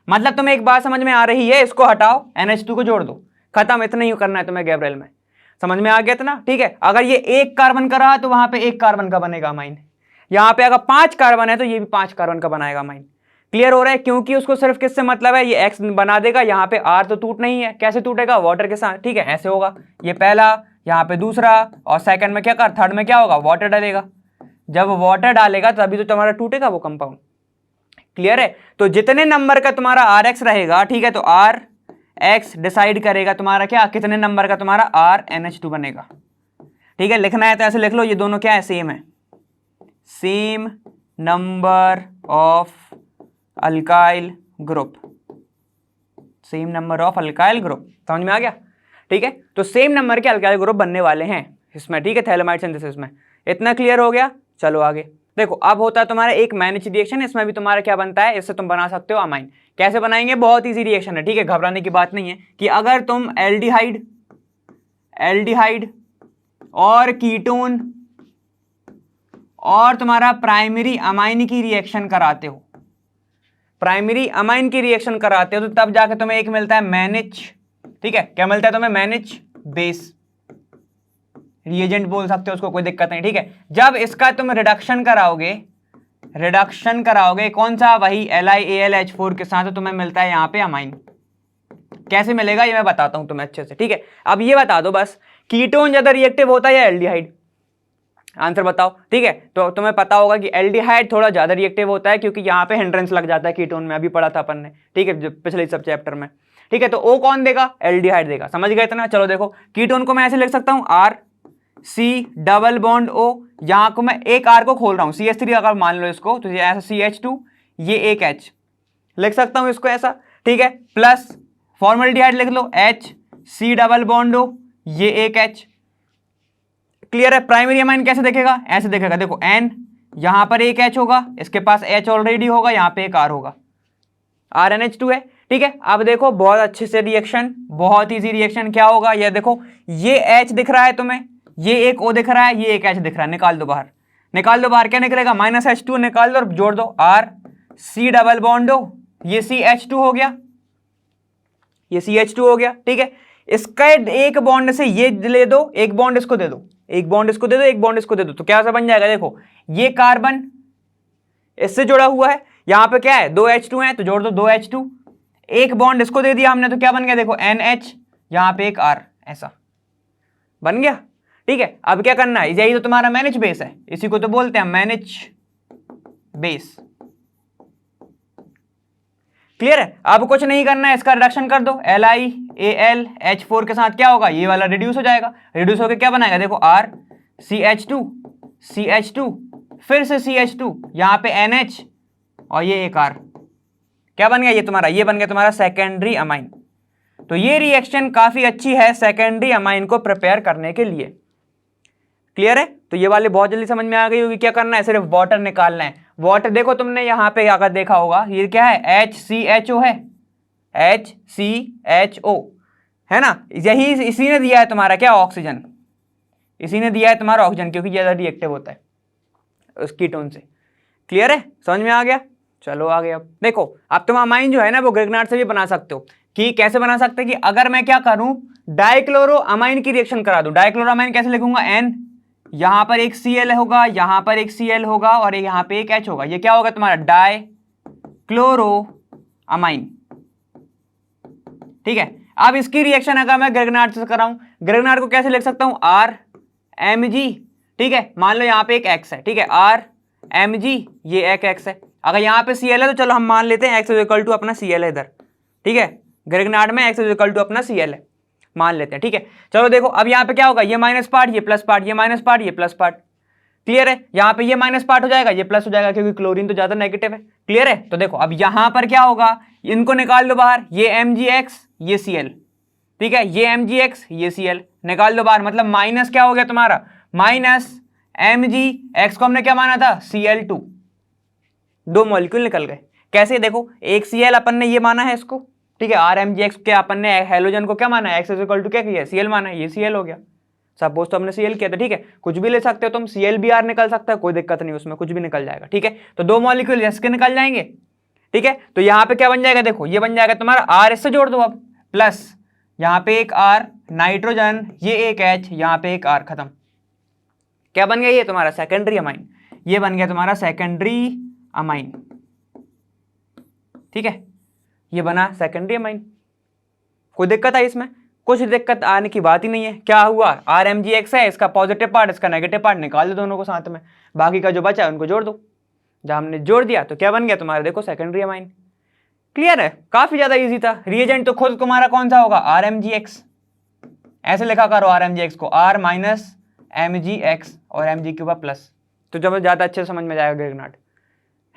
मतलब तुम्हें एक बात समझ में आ रही है, इसको हटाओ, NH2 को जोड़ दो, खत्म। इतना ही करना है तुम्हें गैब्रिएल में, समझ में आ गया इतना, ठीक है। अगर ये एक कार्बन का रहा तो वहां पे एक कार्बन का बनेगा अमाइन, यहां पे अगर 5 कार्बन है तो ये भी 5 कार्बन का बनाएगा अमाइन। क्लियर हो रहा है? क्योंकि उसको सिर्फ किससे मतलब है, ये X बना देगा, यहाँ पे R तो टूट नहीं है, कैसे टूटेगा, वाटर के साथ, ठीक है, ऐसे होगा, ये पहला, यहाँ पे दूसरा, और सेकंड में क्या कर, थर्ड में क्या होगा, वाटर डालेगा। जब वाटर डालेगा तभी तो तुम्हारा टूटेगा वो कंपाउंड। क्लियर है? तो जितने नंबर का तुम्हारा RX रहेगा, ठीक है, तो RX डिसाइड करेगा तुम्हारा क्या, कितने नंबर का तुम्हारा RNH2 बनेगा, ठीक है। लिखना है तो ऐसे लिख लो, ये दोनों क्या है, सेम है, same number of alkyl group, same number of alkyl group, समझ में आ गया, ठीक है। तो सेम नंबर के अल्काइल ग्रुप बनने वाले हैं इसमें, ठीक है, थैलेमाइड सिंथेसिस में। इतना क्लियर हो गया? चलो आगे देखो। अब होता है तुम्हारा एक मैनेज रिएक्शन, इसमें भी तुम्हारा क्या बनता है, इससे तुम बना सकते हो अमाइन। कैसे बनाएंगे, बहुत ईजी रिएक्शन है, ठीक है, घबराने की बात नहीं है। कि अगर तुम एल्डिहाइड और कीटोन और तुम्हारा प्राइमरी अमाइन की रिएक्शन कराते हो, प्राइमरी अमाइन की रिएक्शन कराते हो, तो तब जाके तुम्हें एक मिलता है मैनेज, ठीक है। क्या मिलता है तुम्हें, मैनेज बेस रिएजेंट बोल सकते हो उसको, कोई दिक्कत नहीं, ठीक है। जब इसका तुम रिडक्शन कराओगे कौन सा, वही LiAlH4 के साथ, तो तुम्हें मिलता है यहाँ पे अमाइन। कैसे मिलेगा ये मैं बताता हूं तुम्हें अच्छे से, ठीक है। अब ये बता दो बस, कीटोन ज्यादा रिएक्टिव होता है या एल्डिहाइड, आंसर बताओ, ठीक है। तो तुम्हें पता होगा कि एल्डिहाइड थोड़ा ज्यादा रिएक्टिव होता है, क्योंकि यहाँ पे हिंड्रेंस लग जाता है कीटोन में, अभी पढ़ा था अपन ने, ठीक है, पिछले सब चैप्टर में, ठीक है। तो O कौन देगा, एल्डिहाइड देगा, समझ गए इतना। चलो देखो, कीटोन को मैं ऐसे लिख सकता हूं, C डबल बॉन्ड O, यहां को मैं एक R को खोल रहा हूं, CH3 अगर मान लो इसको, तो ये ऐसा CH2, ये एक H लिख सकता हूं इसको ऐसा, ठीक है, प्लस फॉर्मल्डिहाइड लिख लो, H C double bond O, ये एक H। क्लियर है? प्राइमरी अमाइन कैसे देखेगा? ऐसे देखेगा, देखो N, यहां पर एक H होगा, इसके पास H ऑलरेडी होगा, यहां पे एक R होगा, RnH2 है, ठीक है। अब देखो बहुत अच्छे से रिएक्शन, बहुत इजी रिएक्शन क्या होगा, ये देखो, ये H दिख रहा है तुम्हें, ये एक O दिख रहा है, ये एक H दिख रहा है, निकाल दो बाहर, निकाल दो बाहर, क्या निकलेगा? -H2 निकाल दो और जोड़ दो, R C डबल बॉन्ड हो, ये CH2 हो गया, ये CH2 हो गया, ठीक है। इसका एक बॉन्ड से ये ले दो, एक बॉन्ड इसको दे दो, एक बॉन्ड इसको दे दो, एक बॉन्ड इसको दे दो, तो क्या सा बन जाएगा? देखो ये कार्बन इससे जुड़ा हुआ है, यहां पे क्या है? 2 H2 है, तो जोड़ दो 2 H2, एक बॉन्ड इसको दे दिया हमने, तो क्या बन गया? देखो NH, यहां पे एक R, ऐसा बन गया, ठीक है। अब क्या करना है? यही तो तुम्हारा मैनेज बेस है, इसी को तो बोलते हैं मैनेज बेस, क्लियर है? अब कुछ नहीं करना है, इसका रिडक्शन कर दो, LiAlH4 के साथ क्या होगा? ये वाला रिड्यूस हो जाएगा, रिड्यूस होकर क्या बनाएगा? देखो R CH2 CH2 फिर से CH2, यहां पे NH और ये एक R, क्या बन गया? ये तुम्हारा, ये बन गया तुम्हारा सेकेंडरी अमाइन। तो ये रिएक्शन काफी अच्छी है सेकेंडरी अमाइन को प्रिपेयर करने के लिए, क्लियर है? तो ये वाली बहुत जल्दी समझ में आ गई होगी। क्या करना है? सिर्फ वाटर निकालना है। वाटर देखो तुमने यहाँ पे अगर देखा होगा, ये क्या है? HCHO है, HCHO है ना, यही इसी ने दिया है तुम्हारा क्या? ऑक्सीजन, इसी ने दिया है तुम्हारा ऑक्सीजन, क्योंकि ज्यादा रिएक्टिव होता है उस कीटोन से, क्लियर है? समझ में आ गया? चलो आगे। अब देखो, अब तुम अमाइन जो है ना वो ग्रिग्नार्ड से भी बना सकते हो। कि कैसे बना सकते हैं? कि अगर मैं क्या करूं, डाइक्लोरो अमाइन की रिएक्शन करा दूं। डाइक्लोरो अमाइन कैसे लिखूंगा? N, यहां पर एक Cl होगा, यहां पर एक Cl होगा और यहां पे एक H होगा, ये क्या होगा तुम्हारा? डाइक्लोरो अमाइन, ठीक है। अब इसकी रिएक्शन अगर मैं ग्रिग्नार्ड से कराऊं, ग्रिग्नार्ड को कैसे लिख सकता हूं? RMg, ठीक है। मान लो यहां पे एक X है, ठीक है, RMg, ये एक X है। अगर यहां पे Cl है तो चलो हम मान लेते हैं X इक्वल टू अपना Cl है इधर, ठीक है। ग्रिग्नार्ड में X इक्वल टू अपना Cl है, मान लेते हैं, ठीक है। चलो देखो, अब यहां पे क्या होगा? ये माइनस पार्ट, ये प्लस पार्ट, ये माइनस पार्ट, ये प्लस पार्ट, क्लियर है? यहां पे ये माइनस पार्ट हो जाएगा, ये प्लस हो जाएगा, क्योंकि क्लोरीन तो ज्यादा नेगेटिव है, क्लियर है? तो देखो अब यहां पर क्या होगा, इनको निकाल दो बाहर, ये MgX, ये Cl, ठीक है, ये MgX, ये Cl निकाल दो बाहर, मतलब माइनस क्या हो गया तुम्हारा? माइनस MgX को हमने क्या माना था? Cl2, दो मॉलिक्यूल निकल गए। कैसे? देखो, एक Cl अपन ने ये माना है इसको, ठीक है, RMgX के अपन ने हेलोजन को क्या माना है? X इक्वल टू क्या किया? Cl माना है, ये Cl हो गया। सपोज तो हमने Cl किया था, ठीक है, कुछ भी ले सकते हो तुम, Cl भी R निकल सकता है, कोई दिक्कत नहीं, उसमें कुछ भी निकल जाएगा, ठीक है। तो दो मॉलिक्यूल इसके निकल जाएंगे, ठीक है। तो यहाँ पे क्या बन जाएगा? देखो ये बन जाएगा तुम्हारा R, इससे जोड़ दो अब, प्लस यहाँ पे एक R नाइट्रोजन, ये एक H, यहाँ पे एक R, खत्म। क्या बन गया? ये तुम्हारा सेकेंडरी अमाइन, ये बन गया तुम्हारा सेकेंडरी अमाइन, ठीक है, ये बना सेकेंडरी अमाइन। कोई दिक्कत है इसमें? कुछ दिक्कत आने की बात ही नहीं है। क्या हुआ? RMgX है, इसका पॉजिटिव पार्ट, इसका नेगेटिव पार्ट निकाल दो दोनों को साथ में, बाकी का जो बचा है उनको जोड़ दो। जब हमने जोड़ दिया तो क्या बन गया तुम्हारा? देखो सेकेंडरी अमाइन, क्लियर है? काफी ज्यादा इजी था। रिएजेंट तो खुद तुम्हारा कौन सा होगा? RMgX, ऐसे लिखा करो RMgX को, R माइनस MgX और Mg के ऊपर प्लस, तो जब ज्यादा अच्छे से समझ में जाएगा ग्रिग्नार्ड,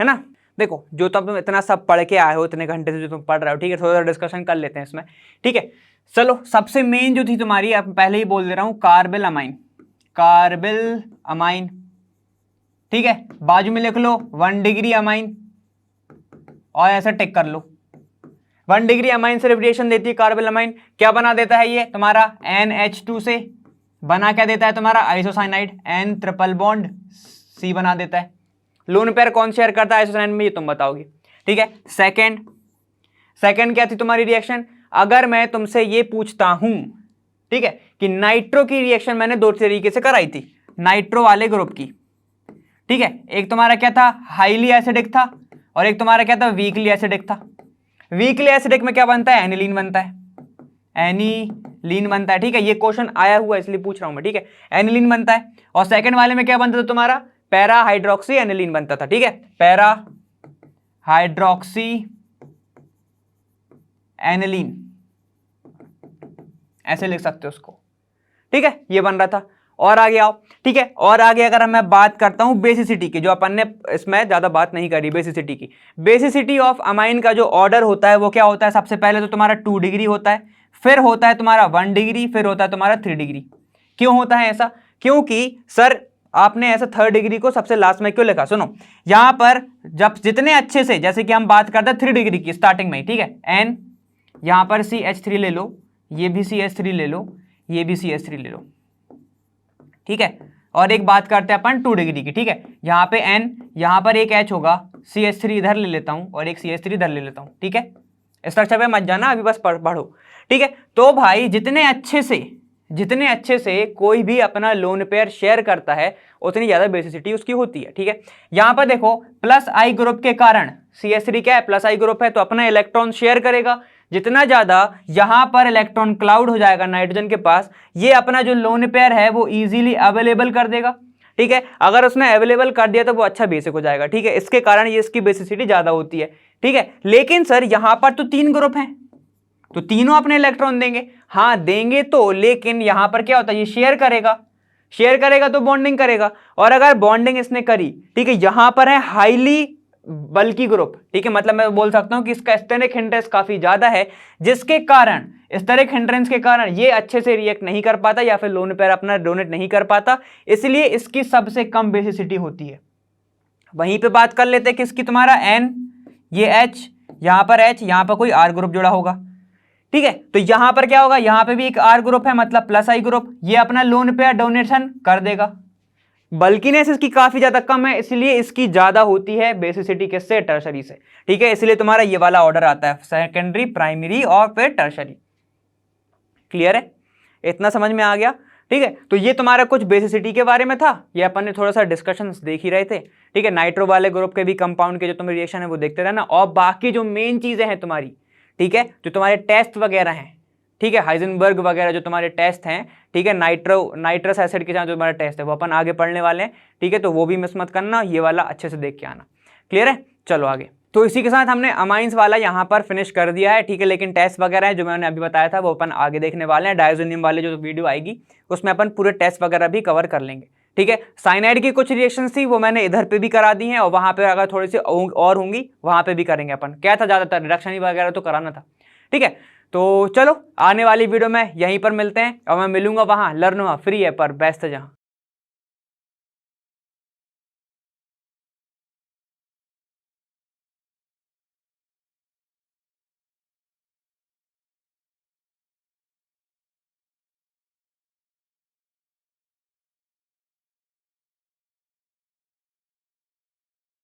है ना। देखो, जो तुम इतना सब पढ़ के आए हो, इतने घंटे से जो तुम पढ़ रहे हो, ठीक है, थोड़ा सा डिस्कशन कर लेते हैं इसमें, ठीक है। चलो, सबसे मेन जो थी तुम्हारी, अब पहले ही बोल दे रहा हूं, कार्बिल अमाइन, कार्बिल अमाइन, ठीक है। बाजू में लिख लो 1 डिग्री अमाइन और ऐसे टिक कर लो। 1 डिग्री अमाइन से रिएक्शन देती है कार्बिल अमाइन। क्या बना देता है ये तुम्हारा? NH2 से बना क्या देता है तुम्हारा? Isocyanide, N triple bond C बना देता है। लोन पेयर कौन शेयर करता है आइसोसाइनाइड में? ये तुम बताओगे, ठीक है। सेकंड क्या थी तुम्हारी रिएक्शन? अगर मैं तुमसे ये पूछता हूं, ठीक है, कि नाइट्रो की रिएक्शन मैंने दो तरीके से कराई थी, नाइट्रो वाले ग्रुप की, ठीक है। एक तुम्हारा क्या था? हाईली एसिडिक था, और एक तुम्हारा क्या था? वीकली एसिडिक था। वीकली एसिडिक में क्या बनता है? एनिलीन बनता है, एनिलीन बनता है, ठीक है। ये क्वेश्चन आया हुआ इसलिए पूछ रहा हूं मैं, ठीक है, एनिलीन बनता है। और सेकंड वाले में क्या बनता था तुम्हारा? पैरा हाइड्रोक्सी एनिलीन बनता था, ठीक है, पैरा हाइड्रोक्सी एनिलीन, ऐसे लिख सकते हो उसको, ठीक है। ये बन रहा था। और आगे आओ, ठीक है। और आगे अगर मैं बात करता हूं बेसिसिटी की, जो अपन ने इसमें ज्यादा बात नहीं करी बेसिसिटी की। बेसिसिटी ऑफ अमाइन का जो ऑर्डर होता है वो क्या होता है? सबसे पहले तो तुम्हारा 2 डिग्री होता है, फिर होता है तुम्हारा 1 डिग्री, फिर होता है तुम्हारा 3 डिग्री। क्यों होता है ऐसा? क्योंकि सर आपने ऐसा थर्ड डिग्री को सबसे लास्ट में क्यों लिखा? सुनो, यहां पर जब जितने अच्छे से, जैसे कि हम बात करते हैं 3 डिग्री की स्टार्टिंग में, ठीक है, एन, यहां पर CH3 ले लो, ये भी CH3 ले लो, ये भी CH3 ले लो, ठीक है। और एक बात करते हैं अपन 2 डिग्री की, ठीक है, यहां पे N, यहां पर एक H होगा, CH3 इधर ले लेता हूं और एक CH3 इधर ले लेता हूं, ठीक है। स्ट्रक्चर पे मत जाना, अभी बस पढ़ो, ठीक है। तो भाई जितने अच्छे से कोई भी अपना लोन पेयर शेयर करता है उतनी ज्यादा बेसिसिटी उसकी होती है, ठीक है। यहां पर देखो प्लस आई ग्रुप के कारण CH3 क्या है? प्लस आई ग्रुप है, तो अपना इलेक्ट्रॉन शेयर करेगा। जितना ज्यादा यहां पर इलेक्ट्रॉन क्लाउड हो जाएगा नाइट्रोजन के पास, ये अपना जो लोन पेयर है वो इजीली अवेलेबल कर देगा, ठीक है। अगर उसने अवेलेबल कर दिया तो वो अच्छा बेसिक हो जाएगा, ठीक है। इसके कारण ये इसकी बेसिसिटी ज्यादा होती है, ठीक है। लेकिन सर यहां पर तो 3 ग्रुप हैं, तो तीनों अपने इलेक्ट्रॉन देंगे, हाँ देंगे तो, लेकिन यहां पर क्या होता है? ये शेयर करेगा तो बॉन्डिंग करेगा, और अगर बॉन्डिंग इसने करी, ठीक है, यहां पर है हाईली बल्की ग्रुप, ठीक है, मतलब मैं बोल सकता हूं कि इसका स्टेरिक हिंड्रेंस काफी ज्यादा है, जिसके कारण स्टेरिक हिंड्रेंस के कारण ये अच्छे से रिएक्ट नहीं कर पाता या फिर लोन पेयर अपना डोनेट नहीं कर पाता, इसलिए इसकी सबसे कम बेसिसिटी होती है। वहीं पे बात कर लेते हैं किसकी, तुम्हारा N, ये H, यहां पर H, यहां पर कोई R ग्रुप जुड़ा होगा, ठीक है। तो यहां पर क्या होगा? यहां पे भी एक R ग्रुप है, मतलब प्लस आई ग्रुप, ये अपना लोन पेयर डोनेशन कर देगा। बल्कीनेस इसकी काफी ज्यादा कम है, इसलिए इसकी ज्यादा होती है बेसिसिटी किससे? टर्शरी से, ठीक है। इसलिए तुम्हारा ये वाला ऑर्डर आता है, सेकेंडरी, प्राइमरी और फिर टर्शरी। क्लियर है? इतना समझ में आ गया, ठीक है। तो ये तुम्हारा कुछ बेसिसिटी के बारे में था, ये अपन ने थोड़ा सा डिस्कशन देख ही रहे थे, ठीक है। नाइट्रो वाले ग्रुप के भी कंपाउंड के जो तुम्हें रिएक्शन है वो देखते रहना, और बाकी जो मेन चीजें हैं तुम्हारी, ठीक है, जो तुम्हारे टेस्ट वगैरह हैं, ठीक है, हाइजेनबर्ग वगैरह जो तुम्हारे टेस्ट हैं, ठीक है, नाइट्रस एसिड के साथ जो तुम्हारा टेस्ट है वो अपन आगे पढ़ने वाले हैं, ठीक है। तो वो भी मिस मत करना, ये वाला अच्छे से देख के आना। क्लियर है? चलो आगे। तो इसी के साथ हमने अमाइंस वाला यहाँ पर फिनिश कर दिया है, ठीक है। लेकिन टेस्ट वगैरह है जो मैंने अभी बताया था वो अपन आगे देखने वाले हैं। डायजोनियम वाले जो वीडियो आएगी उसमें अपन पूरे टेस्ट वगैरह भी कवर कर लेंगे, ठीक है। साइनाइड की कुछ रिएक्शंस थी वो मैंने इधर पे भी करा दी हैं, और वहाँ पे अगर थोड़ी सी और होंगी वहाँ पे भी करेंगे अपन। क्या था, ज़्यादातर रिडक्शन वगैरह तो कराना था, ठीक है। तो चलो आने वाली वीडियो में यहीं पर मिलते हैं, और मैं मिलूंगा वहाँ, लर्न वहाँ फ्री है पर बेस्ट है जहाँ।